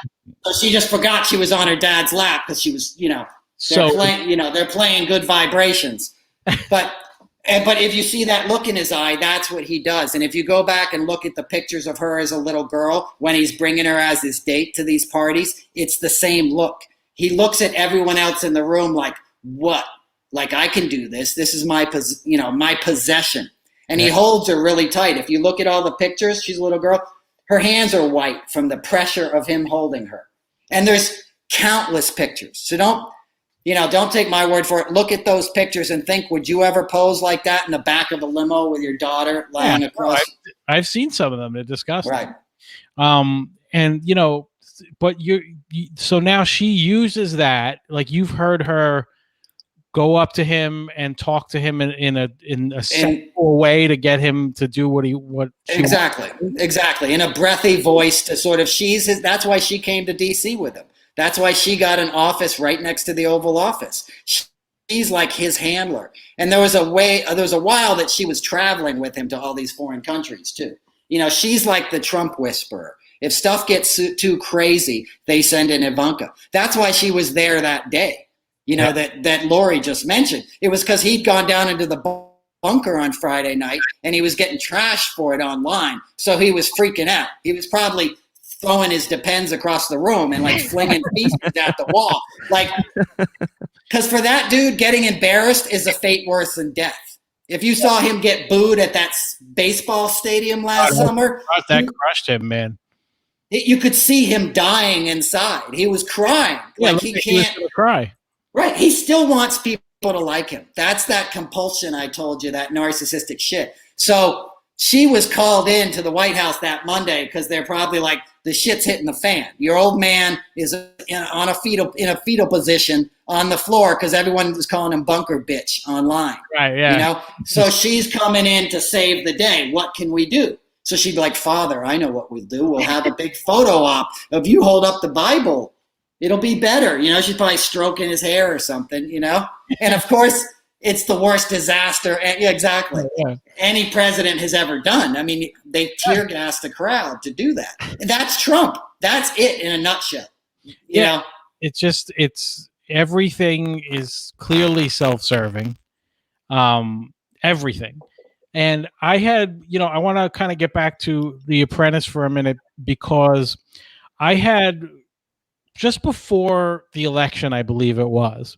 E: So she just forgot she was on her dad's lap because she was, you know, they're playing Good Vibrations. But if you see that look in his eye, that's what he does. And if you go back and look at the pictures of her as a little girl, when he's bringing her as his date to these parties, it's the same look. He looks at everyone else in the room like, what? Like, I can do this. This is my possession. And he holds her really tight. If you look at all the pictures, she's a little girl. Her hands are white from the pressure of him holding her. And there's countless pictures. So don't take my word for it. Look at those pictures and think, would you ever pose like that in the back of a limo with your daughter lying across?
A: I've seen some of them. They're disgusting.
E: Right.
A: And you know, but so now she uses that, like, you've heard her go up to him and talk to him in a sexual way to get him to do what she
E: exactly in a breathy voice to sort of that's why she came to DC with him. That's why she got an office right next to the Oval Office. She's like his handler. And there was a while that she was traveling with him to all these foreign countries too. You know, she's like the Trump whisperer. If stuff gets too crazy, they send in Ivanka. That's why she was there that day. You know, that Lori just mentioned. It was because he'd gone down into the bunker on Friday night and he was getting trashed for it online. So he was freaking out. He was probably throwing his Depends across the room and like flinging pieces at the wall. Like, because for that dude, getting embarrassed is a fate worse than death. If you saw him get booed at that baseball stadium last summer.
A: That crushed him, man.
E: You could see him dying inside. He was crying.
A: Yeah,
E: like he can't
A: cry.
E: Right. He still wants people to like him. That's that compulsion I told you, that narcissistic shit. So she was called in to the White House that Monday because they're probably like, the shit's hitting the fan. Your old man is in a fetal position on the floor because everyone was calling him bunker bitch online.
A: Right, yeah.
E: You know? So she's coming in to save the day. What can we do? So she'd be like, Father, I know what we'll do. We'll have a big photo op of you hold up the Bible. It'll be better. You know, she's probably stroking his hair or something, you know? And of course, it's the worst disaster. Yeah, exactly.
A: Yeah.
E: Any president has ever done. I mean, they tear gas the crowd to do that. And that's Trump. That's it in a nutshell. You know,
A: it's everything is clearly self-serving. Everything. And I had, I want to kind of get back to The Apprentice for a minute, because I had, just before the election, I believe it was,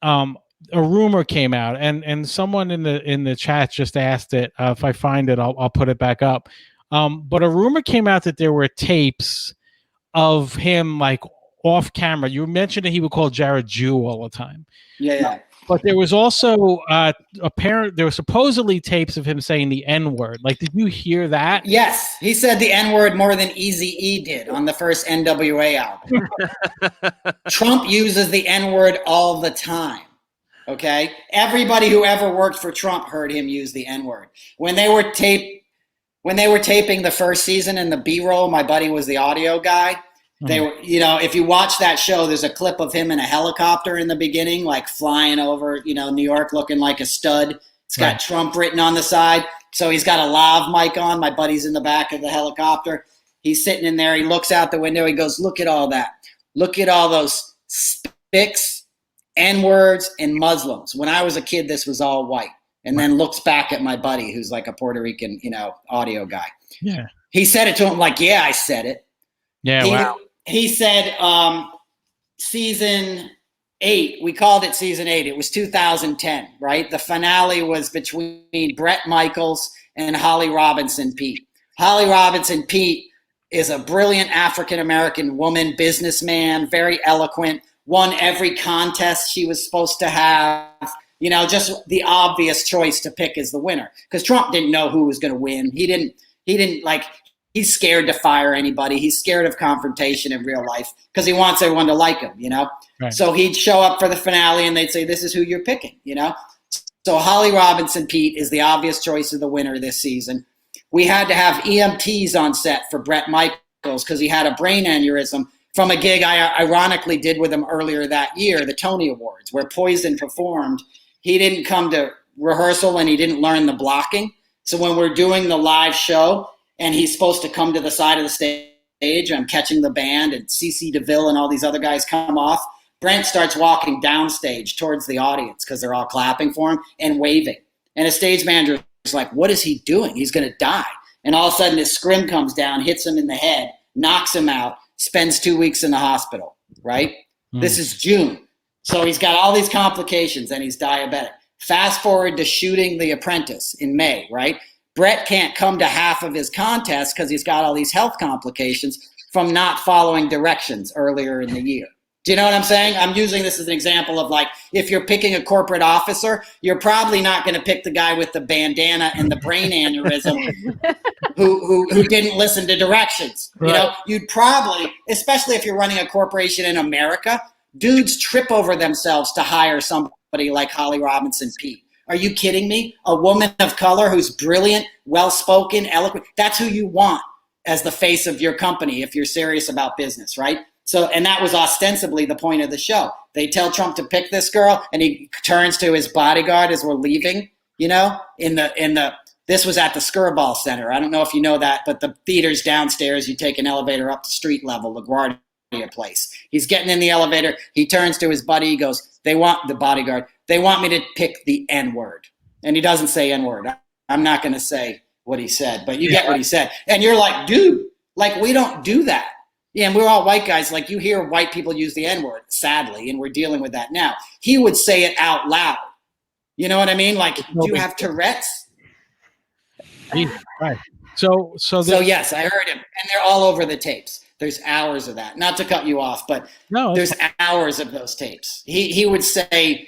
A: a rumor came out, and someone in the chat just asked it. If I find it, I'll put it back up. But a rumor came out that there were tapes of him like off camera. You mentioned that he would call Jared Jew all the time.
E: Yeah.
A: But there was also there were supposedly tapes of him saying the N-word. Like, did you hear that?
E: Yes, he said the N-word more than Eazy-E did on the first NWA album. Trump uses the N-word all the time. Okay? Everybody who ever worked for Trump heard him use the N-word. When they were taping the first season in the B-roll, my buddy was the audio guy. They were, if you watch that show, there's a clip of him in a helicopter in the beginning, like flying over, New York looking like a stud. It's got Trump written on the side. So he's got a lav mic on. My buddy's in the back of the helicopter. He's sitting in there. He looks out the window. He goes, look at all that. Look at all those spics, N-words, and Muslims. When I was a kid, this was all white. And then looks back at my buddy, who's like a Puerto Rican, audio guy.
A: Yeah.
E: He said it to him like, yeah, I said it.
A: Yeah, wow.
E: He said season 8, we called it season 8. It was 2010, right? The finale was between Bret Michaels and Holly Robinson Pete. Holly Robinson Pete is a brilliant African-American woman, businessman, very eloquent, won every contest she was supposed to have. Just the obvious choice to pick as the winner. Because Trump didn't know who was going to win. He didn't like... He's scared to fire anybody. He's scared of confrontation in real life because he wants everyone to like him, Right. So he'd show up for the finale and they'd say, this is who you're picking, So Holly Robinson Pete is the obvious choice of the winner this season. We had to have EMTs on set for Bret Michaels because he had a brain aneurysm from a gig I ironically did with him earlier that year, the Tony Awards, where Poison performed. He didn't come to rehearsal and he didn't learn the blocking. So when we're doing the live show, and he's supposed to come to the side of the stage. I'm catching the band, and CeCe DeVille and all these other guys come off. Brent starts walking downstage towards the audience because they're all clapping for him and waving. And a stage manager is like, what is he doing? He's going to die. And all of a sudden, his scrim comes down, hits him in the head, knocks him out, spends 2 weeks in the hospital, right? This is June. So he's got all these complications, and he's diabetic. Fast forward to shooting The Apprentice in May, right? Brett can't come to half of his contest because he's got all these health complications from not following directions earlier in the year. Do you know what I'm saying? I'm using this as an example of like, if you're picking a corporate officer, you're probably not going to pick the guy with the bandana and the brain aneurysm who didn't listen to directions.
A: Right.
E: You'd probably, especially if you're running a corporation in America, dudes trip over themselves to hire somebody like Holly Robinson Pete. Are you kidding me? A woman of color who's brilliant, well-spoken, eloquent. That's who you want as the face of your company if you're serious about business, right? So, and that was ostensibly the point of the show. They tell Trump to pick this girl, and he turns to his bodyguard as we're leaving, this was at the Skirball Center. I don't know if you know that, but the theater's downstairs. You take an elevator up to street level, LaGuardia place. He's getting in the elevator. He turns to his buddy. He goes, they want me to pick the N-word. And he doesn't say N-word. I'm not going to say what he said, but you get what he said. And you're like, dude, like, we don't do that. Yeah, and we're all white guys. Like, you hear white people use the N-word, sadly, and we're dealing with that now. He would say it out loud. You know what I mean? Like, do you have Tourette's?
A: Right. So
E: yes, I heard him. And they're all over the tapes. There's hours of that. Not to cut you off, but there's hours of those tapes. He would say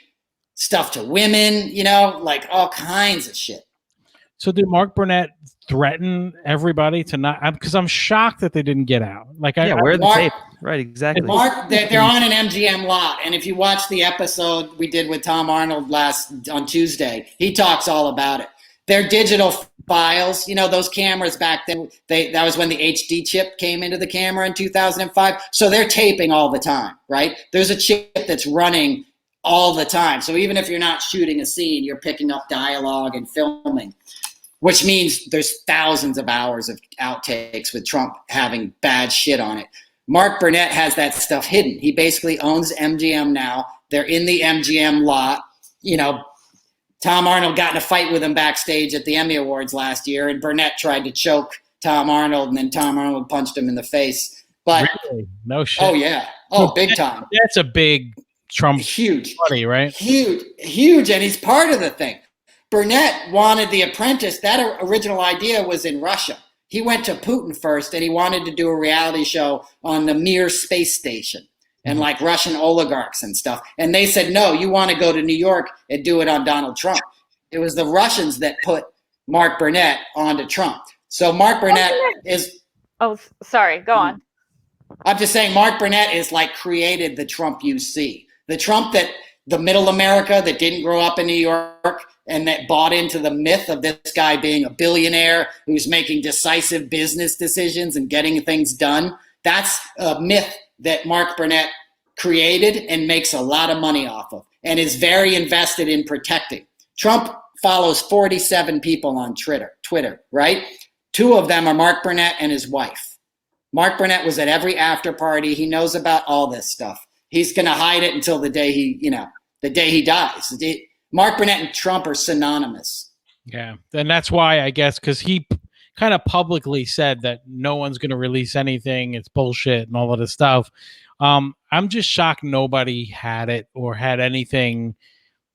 E: stuff to women, like all kinds of shit.
A: So did Mark Burnett threaten everybody to not? Because I'm shocked that they didn't get out. Like,
B: where are the tape? Right, exactly.
E: Mark, they're on an MGM lot, and if you watch the episode we did with Tom Arnold on Tuesday, he talks all about it. They're digital files, those cameras back then. That was when the HD chip came into the camera in 2005. So they're taping all the time, right? There's a chip that's running all the time. So even if you're not shooting a scene, you're picking up dialogue and filming, which means there's thousands of hours of outtakes with Trump having bad shit on it. Mark Burnett has that stuff hidden. He basically owns MGM now. They're in the MGM lot. You know, Tom Arnold got in a fight with him backstage at the Emmy Awards last year, and Burnett tried to choke Tom Arnold, and then Tom Arnold punched him in the face. But
A: really? No shit.
E: Oh yeah. Oh, big time.
A: That's a big Trump
E: huge
A: buddy, right?
E: Huge, and he's part of the thing. Burnett wanted The Apprentice. That original idea was in Russia. He went to Putin first, and he wanted to do a reality show on the Mir space station and like Russian oligarchs and stuff. And they said, no, you want to go to New York and do it on Donald Trump. It was the Russians that put Mark Burnett onto Trump. So Mark Burnett is...
D: Oh, sorry. Go on.
E: I'm just saying Mark Burnett is like created the Trump you see. The Trump that the middle America that didn't grow up in New York and that bought into the myth of this guy being a billionaire who's making decisive business decisions and getting things done. That's a myth that Mark Burnett created and makes a lot of money off of and is very invested in protecting. Trump follows 47 people on Twitter, right? 2 of them are Mark Burnett and his wife. Mark Burnett was at every after party. He knows about all this stuff. He's going to hide it until the day he dies. Mark Burnett and Trump are synonymous.
A: Yeah. And that's why, I guess, because he kind of publicly said that no one's going to release anything. It's bullshit and all of this stuff. I'm just shocked nobody had it or had anything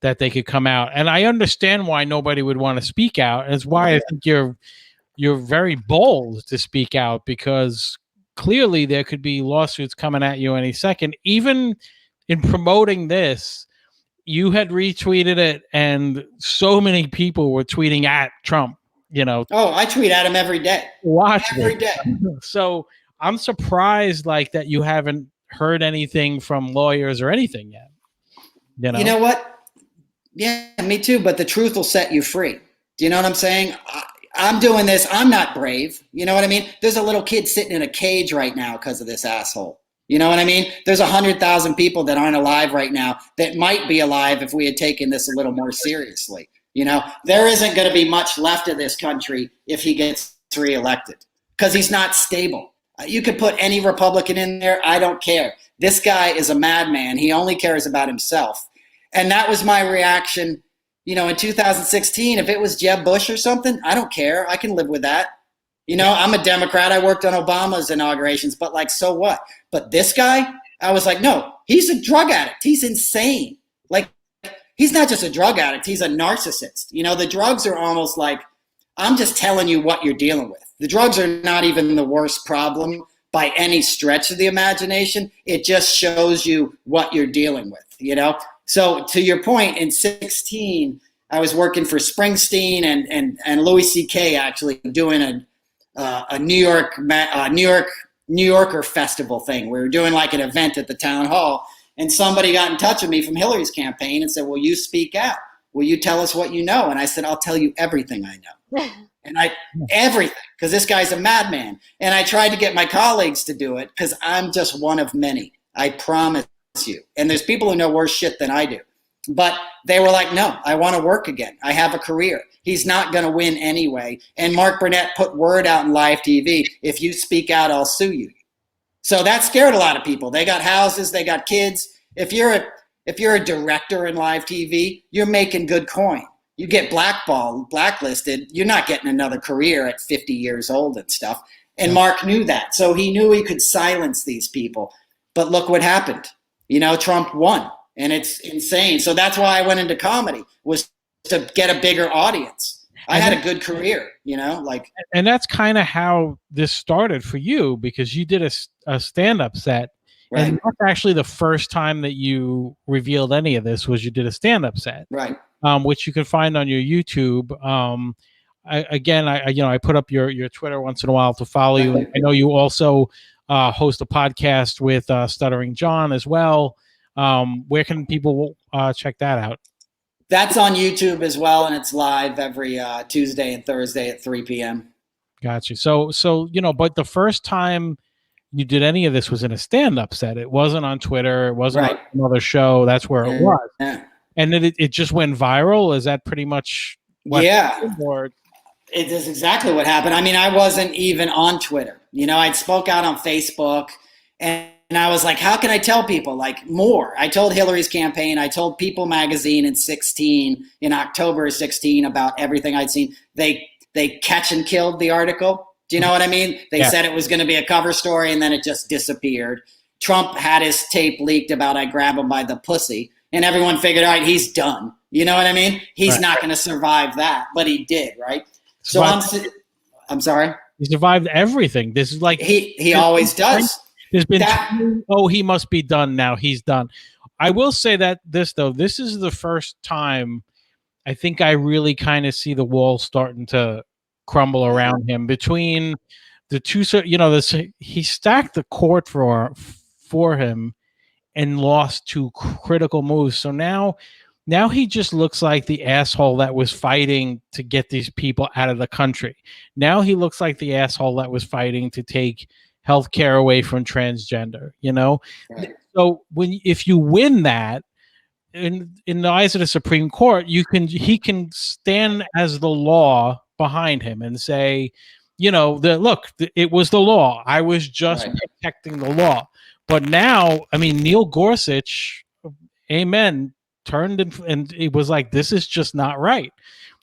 A: that they could come out. And I understand why nobody would want to speak out. It's why I think you're very bold to speak out, because clearly there could be lawsuits coming at you any second. Even in promoting this, you had retweeted it and so many people were tweeting at Trump, you know.
E: Oh, I tweet at him every day. Every day.
A: So I'm surprised like that you haven't heard anything from lawyers or anything yet.
E: You know what? Yeah, me too. But the truth will set you free. Do you know what I'm saying? I'm doing this. I'm not brave. You know what I mean? There's a little kid sitting in a cage right now because of this asshole. You know what I mean? There's 100,000 people that aren't alive right now that might be alive if we had taken this a little more seriously. You know, there isn't going to be much left of this country if he gets reelected because he's not stable. You could put any Republican in there. I don't care. This guy is a madman. He only cares about himself. And that was my reaction. You know, in 2016, if it was Jeb Bush or something, I don't care. I can live with that. You know, I'm a Democrat. I worked on Obama's inaugurations, but like, so what? But this guy, I was like, no, he's a drug addict. He's insane. Like, he's not just a drug addict. He's a narcissist. You know, the drugs are almost like, I'm just telling you what you're dealing with. The drugs are not even the worst problem by any stretch of the imagination. It just shows you what you're dealing with, you know? So to your point, in 2016, I was working for Springsteen and Louis C.K. actually doing a New Yorker festival thing. We were doing like an event at the town hall, and somebody got in touch with me from Hillary's campaign and said, "Will you speak out? Will you tell us what you know?" And I said, "I'll tell you everything I know." Everything, because this guy's a madman. And I tried to get my colleagues to do it because I'm just one of many. I promise you. And there's people who know worse shit than I do. But they were like, no, I want to work again. I have a career. He's not going to win anyway. And Mark Burnett put word out in live TV, if you speak out, I'll sue you. So that scared a lot of people. They got houses, they got kids. If you're a director in live TV, you're making good coin. You get blackballed, blacklisted, you're not getting another career at 50 years old and stuff. And Mark knew that. So he knew he could silence these people. But look what happened. You know, Trump won. And it's insane. So that's why I went into comedy, was to get a bigger audience. I had a good career, you know, like.
A: And that's kind of how this started for you, because you did a stand-up set. Right. And that's actually the first time that you revealed any of this, was you did a stand-up set.
E: Right.
A: Which you can find on your YouTube. I put up your Twitter once in a while to follow you. I know you also host a podcast with Stuttering John as well. Where can people check that out?
E: That's on YouTube as well, and it's live every Tuesday and Thursday at 3 p.m.
A: Got you. So but the first time you did any of this was in a stand-up set. It wasn't on Twitter. It wasn't
E: Right.
A: on another show. That's where it was.
E: Yeah.
A: And then it just went viral. Is that pretty much what happened, or?
E: It is exactly what happened. I mean, I wasn't even on Twitter. You know, I'd spoke out on Facebook, and I was like, how can I tell people like more? I told Hillary's campaign. I told People magazine in October of 16 about everything I'd seen. They catch and killed the article. Do you know what I mean? They said it was going to be a cover story, and then it just disappeared. Trump had his tape leaked about I grab him by the pussy, and everyone figured, all right, he's done. You know what I mean? He's not going to survive that, but he did, right? So I'm sorry.
A: He survived everything. This is like
E: he always does.
A: There's been he must be done now. He's done. I will say that this is the first time I think I really kind of see the wall starting to crumble around him between the two. You know, he stacked the court for him and lost two critical moves. So now he just looks like the asshole that was fighting to get these people out of the country. Now he looks like the asshole that was fighting to take healthcare away from transgender, you know? Right. So if you win that in the eyes of the Supreme Court, he can stand as the law behind him and say, you know, it was the law. I was just protecting the law. But now, I mean, Neil Gorsuch, amen, turned and it was like, this is just not right.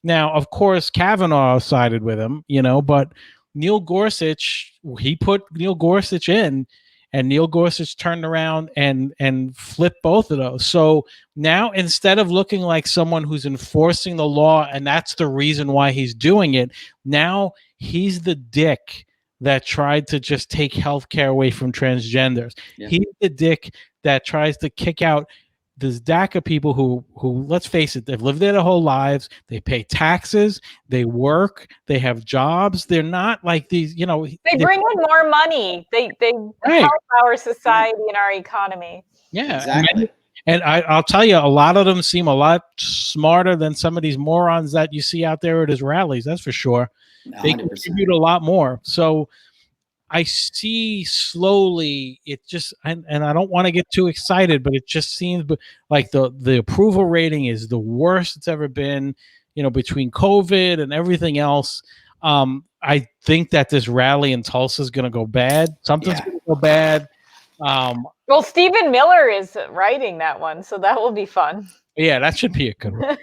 A: Now, of course, Kavanaugh sided with him, you know, but Neil Gorsuch, he put Neil Gorsuch in, and Neil Gorsuch turned around and flipped both of those. So now, instead of looking like someone who's enforcing the law, and that's the reason why he's doing it, now he's the dick that tried to just take healthcare away from transgenders. Yeah. He's the dick that tries to kick out this DACA people who, let's face it, they've lived there their whole lives. They pay taxes. They work. They have jobs. They're not like these, you know.
D: They bring in more money. They help our society and our economy.
A: Yeah,
E: exactly.
A: And I'll tell you, a lot of them seem a lot smarter than some of these morons that you see out there at his rallies. That's for sure. 100%. They contribute a lot more. So I see slowly it just, and I don't want to get too excited, but it just seems like the approval rating is the worst it's ever been, you know, between COVID and everything else. I think that this rally in Tulsa is going to go bad. Something's going to go bad.
D: Well, Stephen Miller is writing that one, so that will be fun.
A: Yeah, that should be a good one.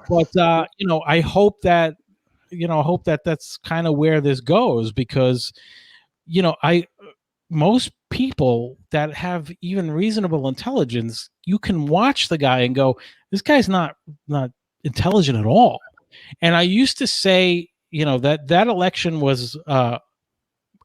A: But, you know, I hope that that's kind of where this goes, because you know, most people that have even reasonable intelligence, you can watch the guy and go, this guy's not intelligent at all. And I used to say, you know, that election was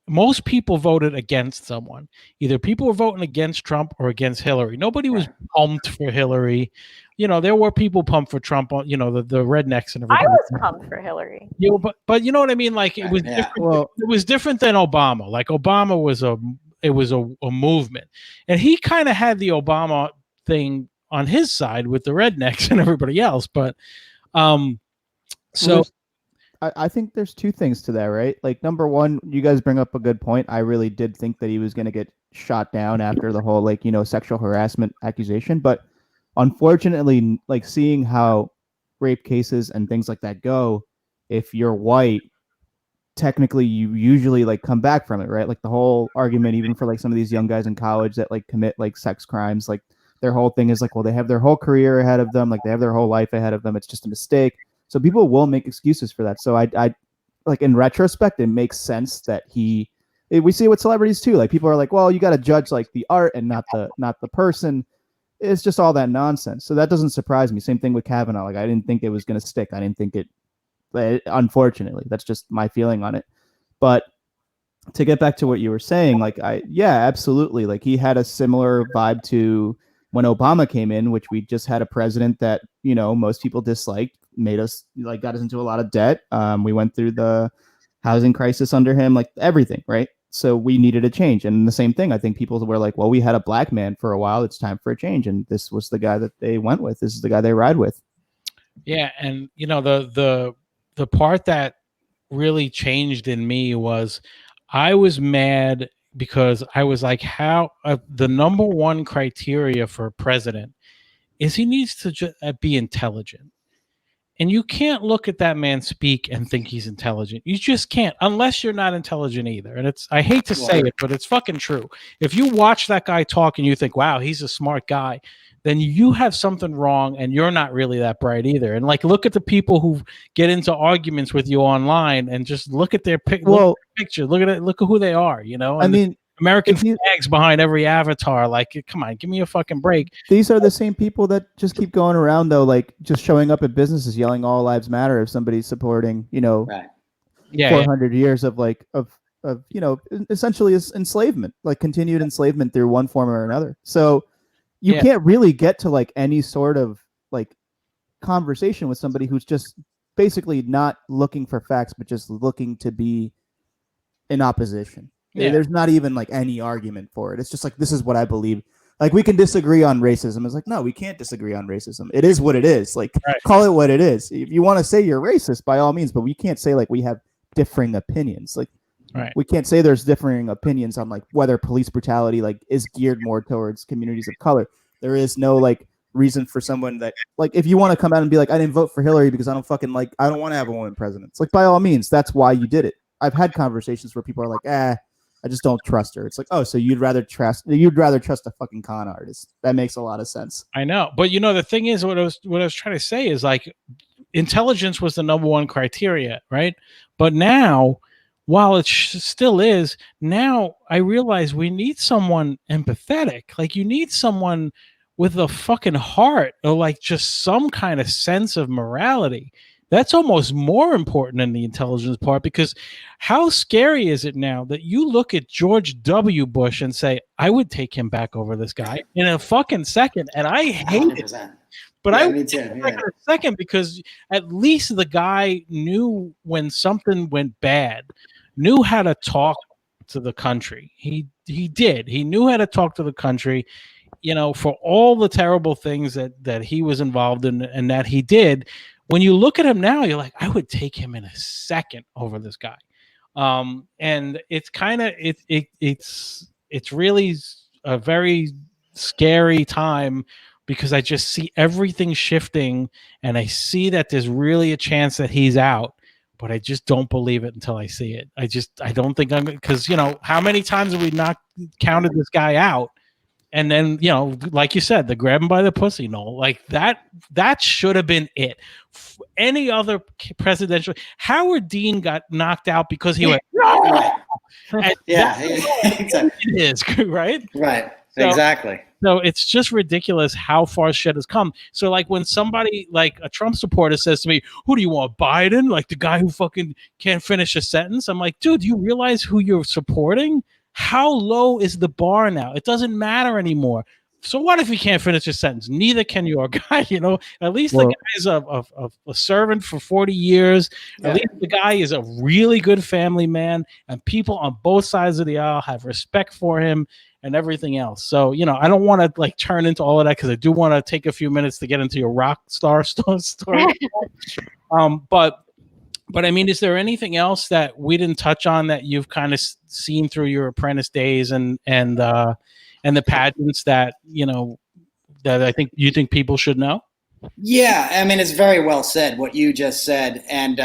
A: most people voted against someone. Either people were voting against Trump or against Hillary. Nobody was pumped for Hillary. You know, there were people pumped for Trump, you know, the rednecks and everything.
D: I was pumped for Hillary.
A: You know, but you know what I mean? Like it was different. Well, it was different than Obama. Like Obama was a movement. And he kind of had the Obama thing on his side with the rednecks and everybody else. But so
C: I think there's two things to that, right? Like, number one, you guys bring up a good point. I really did think that he was going to get shot down after the whole, like, you know, sexual harassment accusation. But unfortunately, like, seeing how rape cases and things like that go, if you're white, technically you usually like come back from it, right? Like the whole argument, even for like some of these young guys in college that like commit like sex crimes, like their whole thing is like, well, they have their whole career ahead of them. Like they have their whole life ahead of them. It's just a mistake. So people will make excuses for that. So I like, in retrospect, it makes sense that we see it with celebrities too. Like people are like, well, you got to judge like the art and not the person. It's just all that nonsense. So that doesn't surprise me. Same thing with Kavanaugh. Like I didn't think it was going to stick. I didn't think it, unfortunately, that's just my feeling on it. But to get back to what you were saying, like absolutely. Like he had a similar vibe to when Obama came in, which we just had a president that, you know, most people disliked, made us like, got us into a lot of debt. We went through the housing crisis under him, like everything. Right. So we needed a change. And the same thing, I think people were like, well, we had a black man for a while. It's time for a change. And this was the guy that they went with. This is the guy they ride with.
A: Yeah. And, you know, the part that really changed in me was I was mad because I was like, how the number one criteria for a president is he needs to be intelligent. And you can't look at that man speak and think he's intelligent. You just can't, unless you're not intelligent either. And I hate to say it, but it's fucking true. If you watch that guy talk and you think, wow, he's a smart guy, then you have something wrong and you're not really that bright either. And like, look at the people who get into arguments with you online and just look at their picture. Look at it. Look at who they are, you know? And I mean, American flags behind every avatar. Like, come on, give me a fucking break.
C: These are the same people that just keep going around, though, like just showing up at businesses yelling "All lives matter" if somebody's supporting, 400 years of essentially enslavement, like continued enslavement through one form or another. So you can't really get to like any sort of like conversation with somebody who's just basically not looking for facts, but just looking to be in opposition. Yeah. There's not even like any argument for it. It's just like, this is what I believe. Like, we can disagree on racism. It's like, no, we can't disagree on racism. It is what it is. Like, call it what it is. If you want to say you're racist, by all means, but we can't say like we have differing opinions. Like, we can't say there's differing opinions on like whether police brutality like is geared more towards communities of color. There is no like reason for someone that like, if you want to come out and be like, I didn't vote for Hillary because I don't want to have a woman president. It's like, by all means, that's why you did it. I've had conversations where people are like, I just don't trust her. It's like, oh, so you'd rather trust a fucking con artist. That makes a lot of sense.
A: I know. But the thing is, what I was trying to say is like, intelligence was the number one criteria, right? But now, while it still is, now I realize we need someone empathetic. Like, you need someone with a fucking heart, or like just some kind of sense of morality. That's almost more important than the intelligence part, because how scary is it now that you look at George W. Bush and say, I would take him back over this guy in a fucking second. And I hate 100%. It. But I would take him back in a second, because at least the guy knew when something went bad, knew how to talk to the country. He did. He knew how to talk to the country, for all the terrible things that he was involved in and that he did. When you look at him now, you're like, I would take him in a second over this guy. And it's kind of, it's really a very scary time, because I just see everything shifting, and I see that there's really a chance that he's out, but I just don't believe it until I see it. I don't think because how many times have we not counted this guy out? And then, like you said, the grab him by the pussy, like that should have been it. Any other presidential, Howard Dean got knocked out because he went, no!
E: Exactly.
A: It is, right?
E: Right, exactly.
A: So it's just ridiculous how far shit has come. So like when somebody like a Trump supporter says to me, who do you want, Biden? Like the guy who fucking can't finish a sentence? I'm like, dude, do you realize who you're supporting? How low is the bar now? It doesn't matter anymore. So what if he can't finish a sentence? Neither can your guy, At least the guy is a servant for 40 years. Yeah. At least the guy is a really good family man, and people on both sides of the aisle have respect for him and everything else. So, I don't want to like turn into all of that, because I do want to take a few minutes to get into your rock star story. But I mean, is there anything else that we didn't touch on that you've kind of seen through your apprentice days and the pageants that that I think you think people should know?
E: Yeah, I mean, it's very well said what you just said, and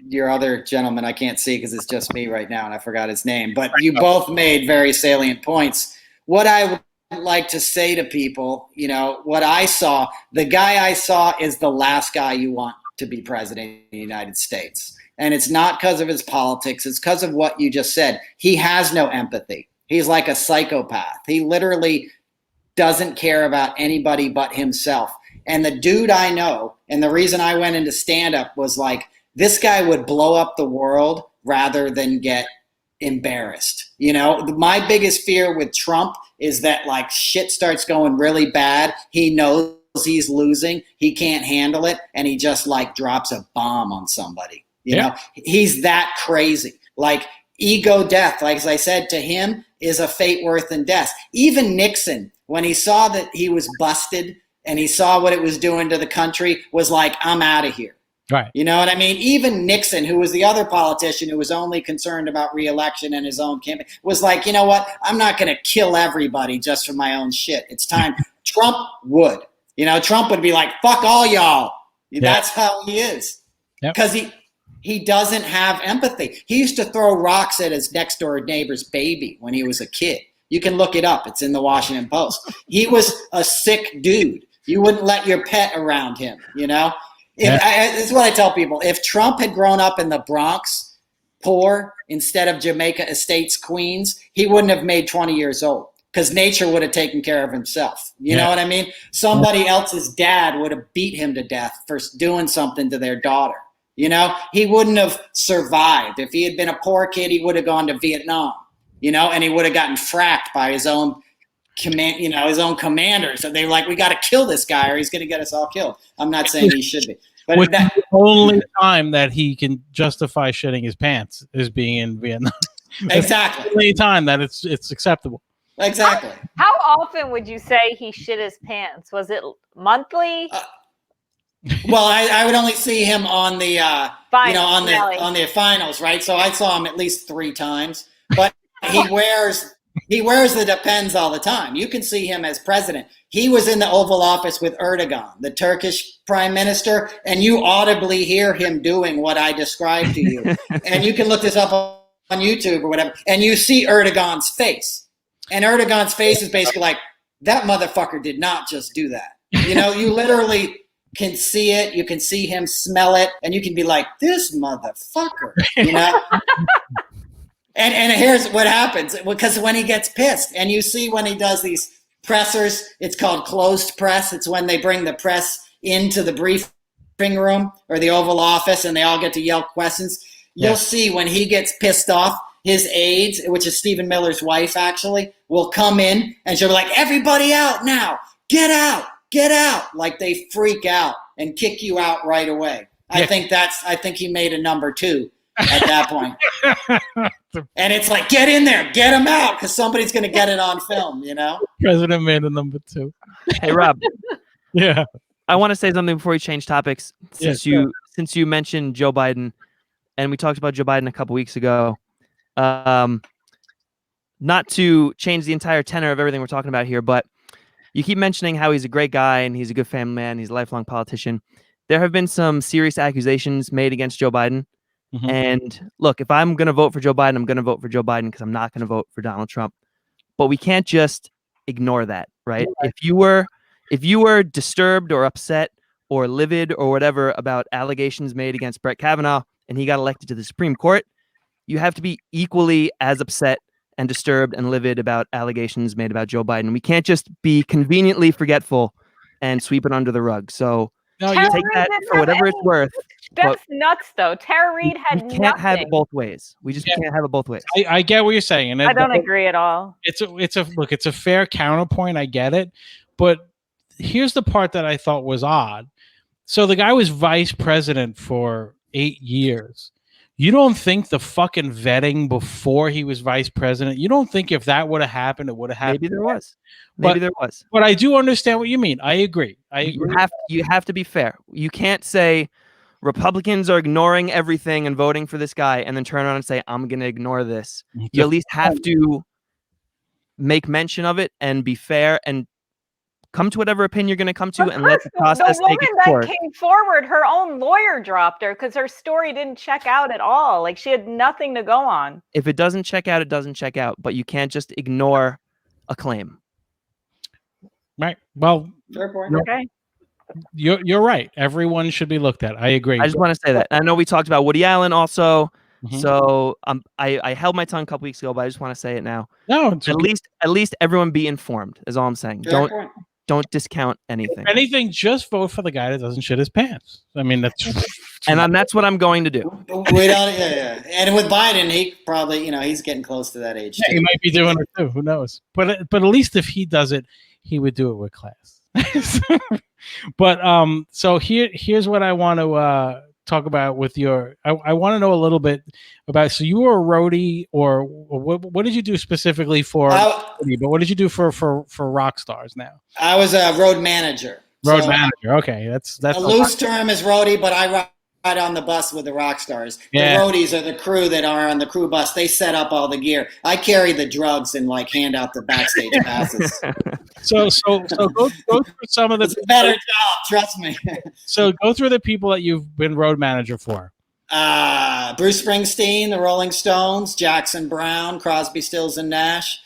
E: your other gentleman I can't see because it's just me right now and I forgot his name. But you both made very salient points. What I would like to say to people, what I saw, the guy I saw is the last guy you want to be president of the United States. And it's not because of his politics. It's because of what you just said. He has no empathy. He's like a psychopath. He literally doesn't care about anybody but himself. And the dude I know, and the reason I went into stand-up was like, this guy would blow up the world rather than get embarrassed. My biggest fear with Trump is that like shit starts going really bad. He knows he's losing, he can't handle it, and he just like drops a bomb on somebody. You know, he's that crazy. Like ego death, like as I said, to him is a fate worse than death. Even Nixon, when he saw that he was busted and he saw what it was doing to the country, was like, I'm out of here.
A: Right.
E: You know what I mean? Even Nixon, who was the other politician who was only concerned about re-election and his own campaign, was like, you know what? I'm not going to kill everybody just for my own shit. It's time. Trump would. You know, Trump would be like, fuck all y'all. That's how he is. Because he doesn't have empathy. He used to throw rocks at his next door neighbor's baby when he was a kid. You can look it up. It's in the Washington Post. He was a sick dude. You wouldn't let your pet around him, you know? This is what I tell people. If Trump had grown up in the Bronx, poor, instead of Jamaica Estates, Queens, he wouldn't have made 20 years old because nature would have taken care of himself. You know what I mean? Somebody else's dad would have beat him to death for doing something to their daughter. You know, he wouldn't have survived. If he had been a poor kid, he would have gone to Vietnam, you know, and he would have gotten fracked by his own his own commanders. So they were like, we got to kill this guy or he's going to get us all killed. I'm not saying he should be. But
A: the only time that he can justify shitting his pants is being in Vietnam.
E: Exactly.
A: The only time that it's acceptable.
E: Exactly.
D: How often would you say he shit his pants? Was it monthly?
E: Well, I would only see him on the on the finals, right? So I saw him at least 3 times. But he wears the Depends all the time. You can see him as president. He was in the Oval Office with Erdogan, the Turkish prime minister, and you audibly hear him doing what I described to you. And you can look this up on YouTube or whatever, and you see Erdogan's face. And Erdogan's face is basically like, that motherfucker did not just do that. You know, you literally can see it. You can see him smell it, and you can be like, this motherfucker, you know? And here's what happens, because when he gets pissed, and you see when he does these pressers, it's called closed press. It's when they bring the press into the briefing room or the Oval Office and they all get to yell questions. You'll see when he gets pissed off, his aides, which is Stephen Miller's wife actually, will come in and she'll be like, everybody out now, get out, get out. Like they freak out and kick you out right away. I think he made a number 2 at that point. And it's like, get in there, get him out, because somebody's going to get it on film, you know?
A: President made a number 2.
B: Hey, Rob.
A: Yeah.
B: I want to say something before we change topics. Since you mentioned Joe Biden, and we talked about Joe Biden a couple weeks ago, not to change the entire tenor of everything we're talking about here, but you keep mentioning how he's a great guy and he's a good family man, he's a lifelong politician. There have been some serious accusations made against Joe Biden. Mm-hmm. And look, if I'm going to vote for Joe Biden, I'm going to vote for Joe Biden because I'm not going to vote for Donald Trump. But we can't just ignore that, right? If you were disturbed or upset or livid or whatever about allegations made against Brett Kavanaugh and he got elected to the Supreme Court, you have to be equally as upset and disturbed and livid about allegations made about Joe Biden. We can't just be conveniently forgetful and sweep it under the rug. So take that for whatever it's worth.
D: That's nuts, though. Tara Reid had nothing.
B: We can't have it both ways. We just can't have it both ways.
A: I get what you're saying, and
D: I don't agree at all.
A: It's a fair counterpoint. I get it, but here's the part that I thought was odd. So the guy was vice president for 8 years. You don't think the fucking vetting before he was vice president? You don't think if that would have happened, it would have happened?
B: Maybe there was. Maybe there was.
A: But I do understand what you mean. I agree.
B: You have to be fair. You can't say Republicans are ignoring everything and voting for this guy and then turn around and say, I'm going to ignore this. You at least have to make mention of it and be fair and come to whatever opinion you're going to come to, and let the process take its course. The woman that came
D: forward, her own lawyer dropped her because her story didn't check out at all. Like she had nothing to go on.
B: If it doesn't check out, it doesn't check out. But you can't just ignore a claim.
A: Right. Well,
D: okay.
A: You're right. Everyone should be looked at. I agree.
B: I just want to say that. I know we talked about Woody Allen also. Mm-hmm. So I held my tongue a couple weeks ago, but I just want to say it now.
A: No,
B: at least everyone be informed is all I'm saying. Don't discount anything.
A: If anything, just vote for the guy that doesn't shit his pants. I mean, that's
B: that's what I'm going to do.
E: We don't, And with Biden, he probably, he's getting close to that age.
A: Yeah, he might be doing it too. Who knows? But at least if he does it, he would do it with class. But so here's what I want to talk about with your. I want to know a little bit about. So you were a roadie, or what did you do specifically for? But what did you do for rock stars now?
E: I was a road manager.
A: Manager. Okay, that's
E: a loose term is roadie, but I on the bus with the rock stars.
A: Yeah.
E: The roadies are the crew that are on the crew bus. They set up all the gear. I carry the drugs and like hand out the backstage passes.
A: So go through some of the.
E: It's a better job, trust me.
A: So go through the people that you've been road manager for.
E: Bruce Springsteen, the Rolling Stones, Jackson Browne, Crosby, Stills, and Nash.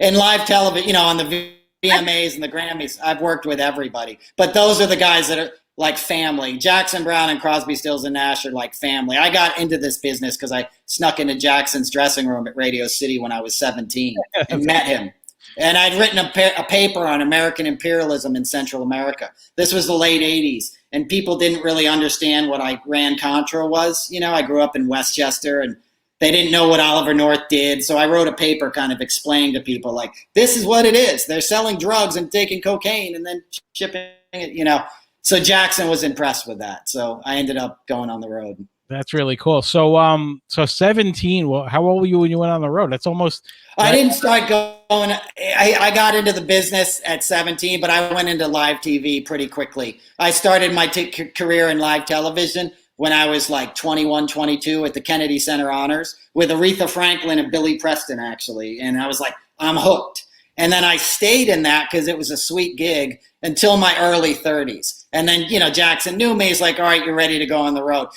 E: In live television, on the VMAs and the Grammys, I've worked with everybody. But those are the guys that are like family. Jackson Browne and Crosby, Stills, and Nash are like family. I got into this business because I snuck into Jackson's dressing room at Radio City when I was 17 and met him. And I'd written a paper on American imperialism in Central America. This was the late 80s, and people didn't really understand what Iran Contra was. I grew up in Westchester, and they didn't know what Oliver North did. So I wrote a paper kind of explaining to people, like, this is what it is. They're selling drugs and taking cocaine and then shipping it, So Jackson was impressed with that. So I ended up going on the road.
A: That's really cool. So 17, well, how old were you when you went on the road? That's almost...
E: I didn't start going... I got into the business at 17, but I went into live TV pretty quickly. I started my career in live television when I was like 21, 22 at the Kennedy Center Honors with Aretha Franklin and Billy Preston, actually. And I was like, I'm hooked. And then I stayed in that because it was a sweet gig until my early 30s. And then, Jackson knew me. He's like, all right, you're ready to go on the road.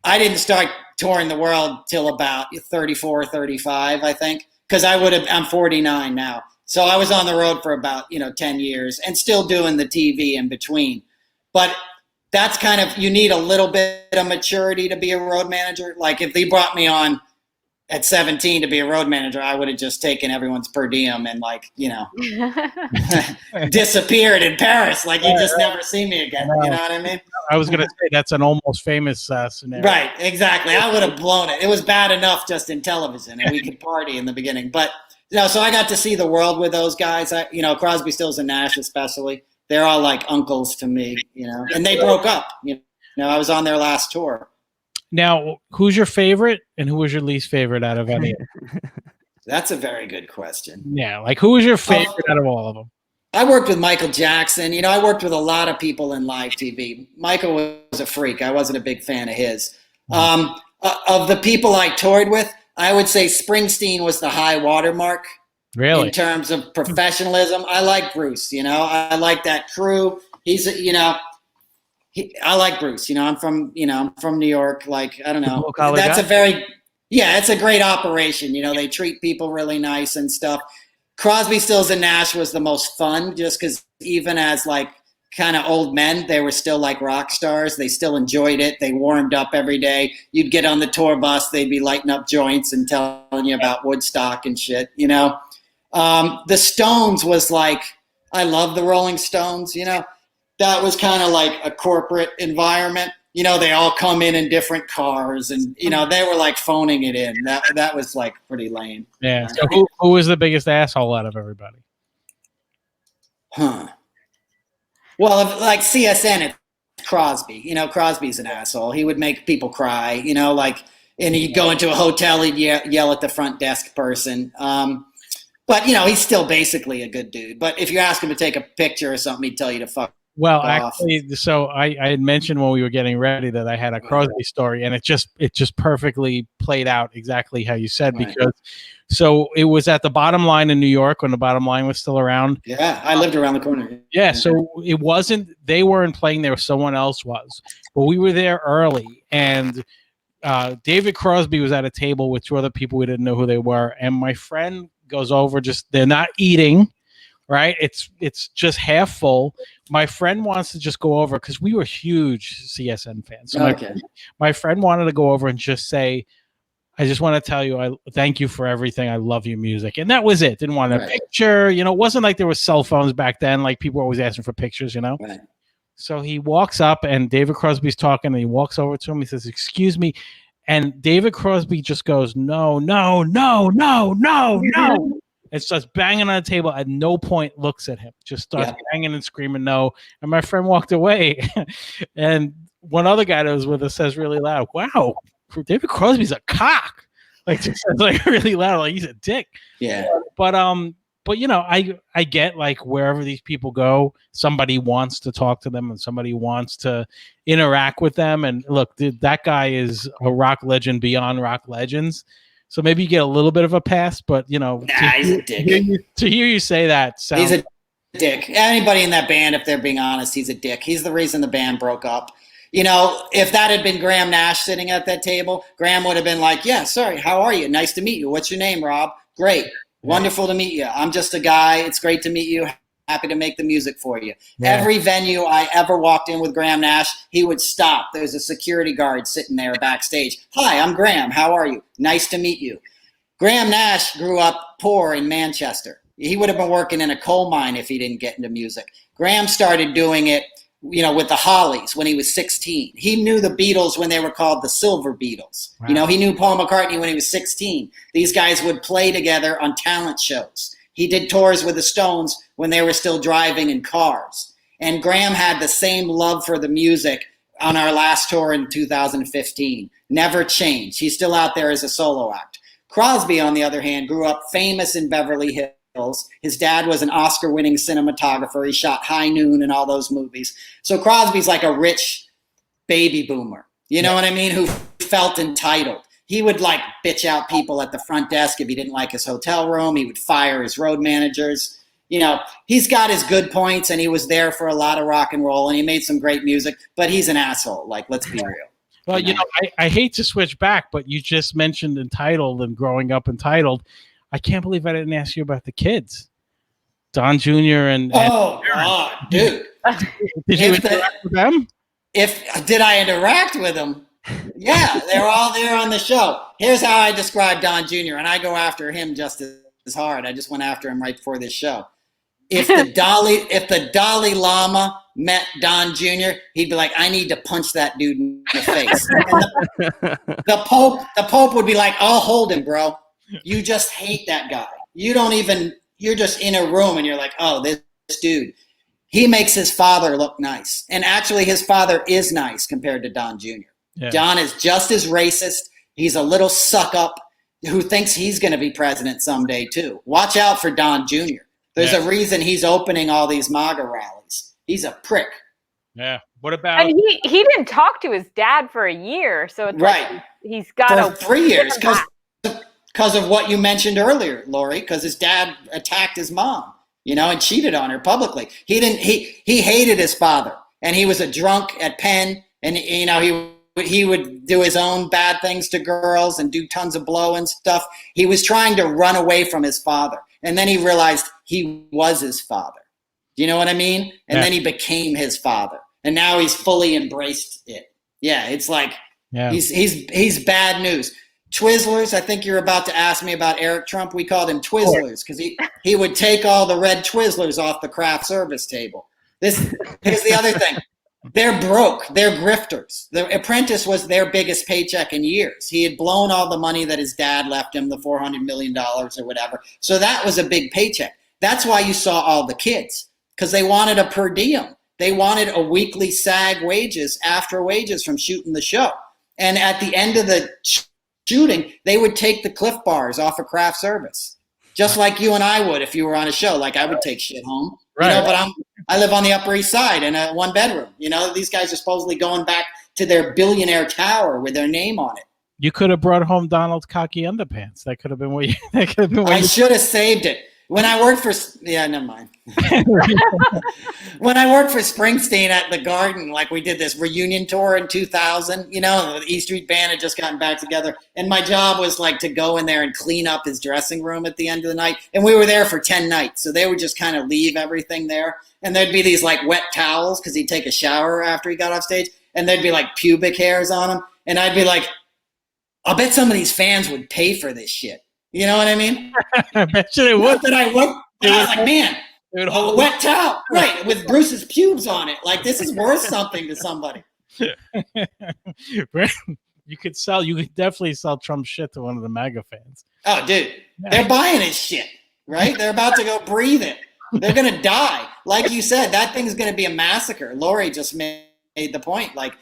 E: I didn't start touring the world till about 34, 35, I think, because I'm 49 now. So I was on the road for about, 10 years and still doing the TV in between. But that's kind of, you need a little bit of maturity to be a road manager. Like if they brought me on at 17 to be a road manager, I would have just taken everyone's per diem and disappeared in Paris. Like you just never see me again. You know what I mean?
A: I was going to say that's an almost famous scenario.
E: Right, exactly. I would have blown it. It was bad enough just in television, and we could party in the beginning. But so I got to see the world with those guys. Crosby, Stills, and Nash especially. They're all like uncles to me, And they broke up. I was on their last tour.
A: Now, who's your favorite and who was your least favorite out of any of them?
E: That's a very good question.
A: Yeah, like who was your favorite out of all of them?
E: I worked with Michael Jackson. I worked with a lot of people in live TV. Michael was a freak. I wasn't a big fan of his. Of the people I toured with, I would say Springsteen was the high watermark.
A: Really?
E: In terms of professionalism. I like Bruce, I like that crew. He's, I like Bruce. I'm from New York. Like, I don't know. That's it's a great operation. They treat people really nice and stuff. Crosby, Stills, and Nash was the most fun just because even as like kind of old men, they were still like rock stars. They still enjoyed it. They warmed up every day. You'd get on the tour bus. They'd be lighting up joints and telling you about Woodstock and shit, The Stones was like, I love the Rolling Stones, That was kind of like a corporate environment. They all come in different cars and, they were like phoning it in. That was like pretty lame.
A: Yeah. So who was the biggest asshole out of everybody?
E: Well, like CSN, it's Crosby. Crosby's an asshole. He would make people cry, and he'd go into a hotel, he'd yell at the front desk person. But, he's still basically a good dude. But if you ask him to take a picture or something, he'd tell you to fuck.
A: Well, actually, so I had mentioned when we were getting ready that I had a Crosby story, and it just perfectly played out exactly how you said, because so it was at the Bottom Line in New York when the Bottom Line was still around.
E: Yeah, I lived around the corner.
A: Yeah, so they weren't playing there, someone else was. But we were there early, and David Crosby was at a table with two other people we didn't know who they were, and my friend goes over, they're not eating. Right, it's just half full. My friend wants to just go over because we were huge CSN fans. So my friend wanted to go over and just say, "I just want to tell you, I thank you for everything. I love your music," and that was it. Didn't want a picture. It wasn't like there were cell phones back then. Like people were always asking for pictures.
E: Right.
A: So he walks up and David Crosby's talking, and he walks over to him. He says, "Excuse me," and David Crosby just goes, "No, no, no, no, no, no." And starts banging on the table. At no point looks at him. Just starts banging and screaming no. And my friend walked away. And one other guy that was with us says really loud, "Wow, David Crosby's a cock." Like just says like really loud, like he's a dick.
E: Yeah.
A: But But I get like wherever these people go, somebody wants to talk to them and somebody wants to interact with them. And look, that guy is a rock legend beyond rock legends. So maybe you get a little bit of a pass, but
E: he's a dick.
A: To hear you say that,
E: he's a dick. Anybody in that band, if they're being honest, he's a dick. He's the reason the band broke up. If that had been Graham Nash sitting at that table, Graham would have been like, yeah, sorry, how are you? Nice to meet you. What's your name, Rob? Great. Wonderful to meet you. I'm just a guy. It's great to meet you. Happy to make the music for you. Yeah. Every venue I ever walked in with Graham Nash, he would stop. There's a security guard sitting there backstage. Hi, I'm Graham. How are you? Nice to meet you. Graham Nash grew up poor in Manchester. He would have been working in a coal mine if he didn't get into music. Graham started doing it, with the Hollies when he was 16. He knew the Beatles when they were called the Silver Beatles. Wow. He knew Paul McCartney when he was 16. These guys would play together on talent shows. He did tours with the Stones when they were still driving in cars. And Graham had the same love for the music on our last tour in 2015. Never changed. He's still out there as a solo act. Crosby, on the other hand, grew up famous in Beverly Hills. His dad was an Oscar-winning cinematographer. He shot High Noon and all those movies. So Crosby's like a rich baby boomer, what I mean, who felt entitled. He would like bitch out people at the front desk if he didn't like his hotel room. He would fire his road managers. He's got his good points, and he was there for a lot of rock and roll, and he made some great music, but he's an asshole. Like, let's be real.
A: Well, I hate to switch back, but you just mentioned entitled and growing up entitled. I can't believe I didn't ask you about the kids, Don Jr. and
E: God, dude!
A: Did you interact with them?
E: Did I interact with them? Yeah, they're all there on the show. Here's how I describe Don Jr. and I go after him just as hard. I just went after him right before this show. If the Dalai Lama met Don Jr., he'd be like, I need to punch that dude in the face. The Pope would be like, I'll hold him, bro. You just hate that guy. You're just in a room and you're like, oh, this dude. He makes his father look nice. And actually his father is nice compared to Don Jr. Yeah. Don is just as racist. He's a little suck up who thinks he's going to be president someday too. Watch out for Don Jr. There's a reason he's opening all these MAGA rallies. He's a prick.
A: Yeah. What about?
D: And he didn't talk to his dad for a year. So it's like he's got
E: 3 years because of what you mentioned earlier, Lori, because his dad attacked his mom, and cheated on her publicly. He hated his father, and he was a drunk at Penn, and he would do his own bad things to girls and do tons of blow and stuff. He was trying to run away from his father, and then he realized he was his father. Do you know what I mean? And then he became his father, and now he's fully embraced it. Yeah, it's like he's bad news. Twizzlers, I think you're about to ask me about Eric Trump. We called him Twizzlers because he would take all the red Twizzlers off the craft service table. Here's the other thing. They're broke. They're grifters. The Apprentice was their biggest paycheck in years. He had blown all the money that his dad left him, the $400 million or whatever. So that was a big paycheck. That's why you saw all the kids, because they wanted a per diem. They wanted a weekly SAG wages after wages from shooting the show. And at the end of the shooting, they would take the Cliff Bars off of craft service, just like you and I would if you were on a show. Like I would take shit home, but I live on the Upper East Side in a one bedroom. These guys are supposedly going back to their billionaire tower with their name on it.
A: You could have brought home Donald's cocky underpants. That could have been what you.
E: I should have saved it. When I worked for never mind. When I worked for Springsteen at the Garden, like we did this reunion tour in 2000, the E Street Band had just gotten back together, and my job was like to go in there and clean up his dressing room at the end of the night. And we were there for 10 nights, so they would just kind of leave everything there, and there'd be these like wet towels because he'd take a shower after he got off stage, and there'd be like pubic hairs on him, and I'd be like, I'll bet some of these fans would pay for this shit. You know what I mean?
A: I bet you they would.
E: I was like, man, a wet towel, right, with Bruce's pubes on it. Like, this is worth something to somebody.
A: You could definitely sell Trump's shit to one of the MAGA fans.
E: Oh, dude, they're buying his shit, right? They're about to go breathe it. They're going to die. Like you said, that thing's going to be a massacre. Lori just made the point. Like,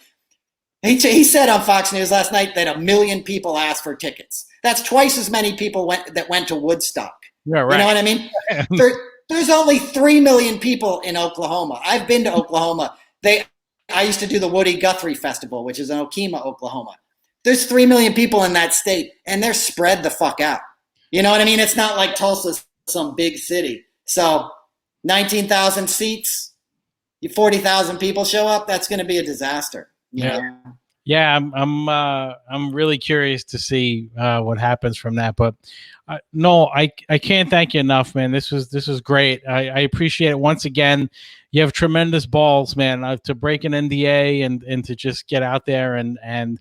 E: he said on Fox News last night that 1 million people asked for tickets. That's twice as many people that went to Woodstock.
A: Yeah, right.
E: You know what I mean? There's only 3 million people in Oklahoma. I've been to Oklahoma. I used to do the Woody Guthrie Festival, which is in Okemah, Oklahoma. There's 3 million people in that state, and they're spread the fuck out. You know what I mean? It's not like Tulsa's some big city. So 19,000 seats, 40,000 people show up. That's going to be a disaster. You know?
A: Yeah, I'm really curious to see what happens from that. But no, I can't thank you enough, man. This was great. I appreciate it once again. You have tremendous balls, man, to break an NDA and to just get out there and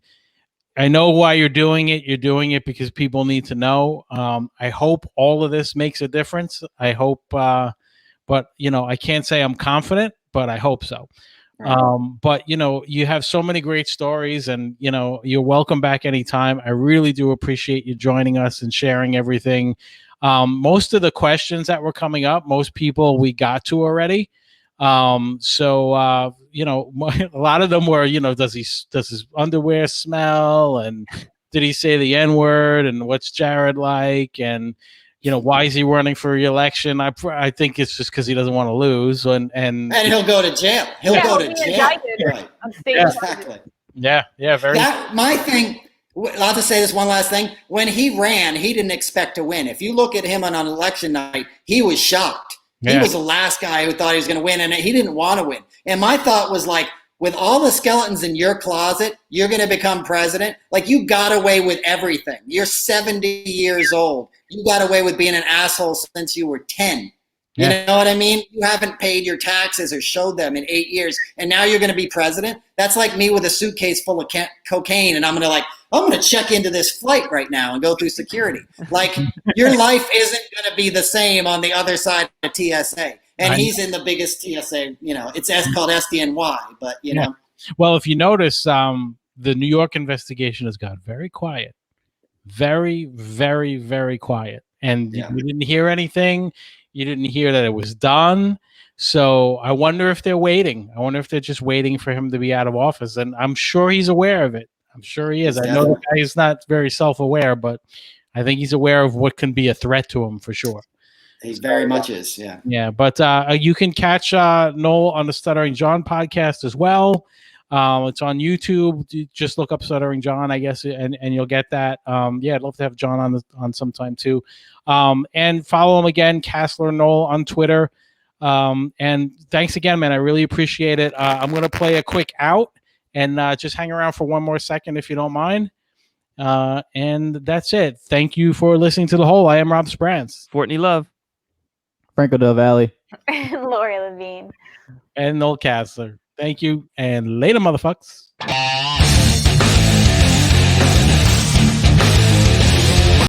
A: I know why you're doing it. You're doing it because people need to know. I hope all of this makes a difference. I hope, but I can't say I'm confident, but I hope so. But you have so many great stories, and you're welcome back anytime. I really do appreciate you joining us and sharing everything. Most of the questions that were coming up, most people we got to already. So a lot of them were, does his underwear smell, and did he say the N-word, and what's Jared like, and why is he running for re-election? I think it's just because he doesn't want to lose, and
E: he'll go to jail. He'll go to jail.
D: Right.
E: Exactly.
A: Yeah. Very.
E: My thing. I'll just say this one last thing. When he ran, he didn't expect to win. If you look at him on election night, he was shocked. He was the last guy who thought he was going to win, and he didn't want to win. And my thought was like, with all the skeletons in your closet, you're going to become president. Like, you got away with everything. You're 70 years old. You got away with being an asshole since you were 10. You know what I mean? You haven't paid your taxes or showed them in 8 years, and now you're going to be president? That's like me with a suitcase full of cocaine, and I'm going to check into this flight right now and go through security. Like, your life isn't going to be the same on the other side of TSA. And he's in the biggest TSA, it's called SDNY, but, know.
A: Well, if you notice, the New York investigation has got very quiet. Very, very, very quiet. And you didn't hear anything. You didn't hear that it was done. So I wonder if they're waiting. I wonder if they're just waiting for him to be out of office. And I'm sure he's aware of it. I'm sure he is. I know the guy is not very self-aware, but I think he's aware of what can be a threat to him for sure.
E: He very much is, yeah.
A: Yeah, but you can catch Noel on the Stuttering John podcast as well. It's on YouTube. You just look up Stuttering John, I guess, and you'll get that. I'd love to have John on sometime too. And follow him again, Casler Noel on Twitter. And thanks again, man. I really appreciate it. I'm going to play a quick out and just hang around for one more second if you don't mind. And that's it. Thank you for listening to The Hole. I am Rob Sprance.
B: Fortney Love.
C: Franco Del Valle.
D: Lori Levine.
A: And Noel Casler. Thank you, and later, motherfuckers.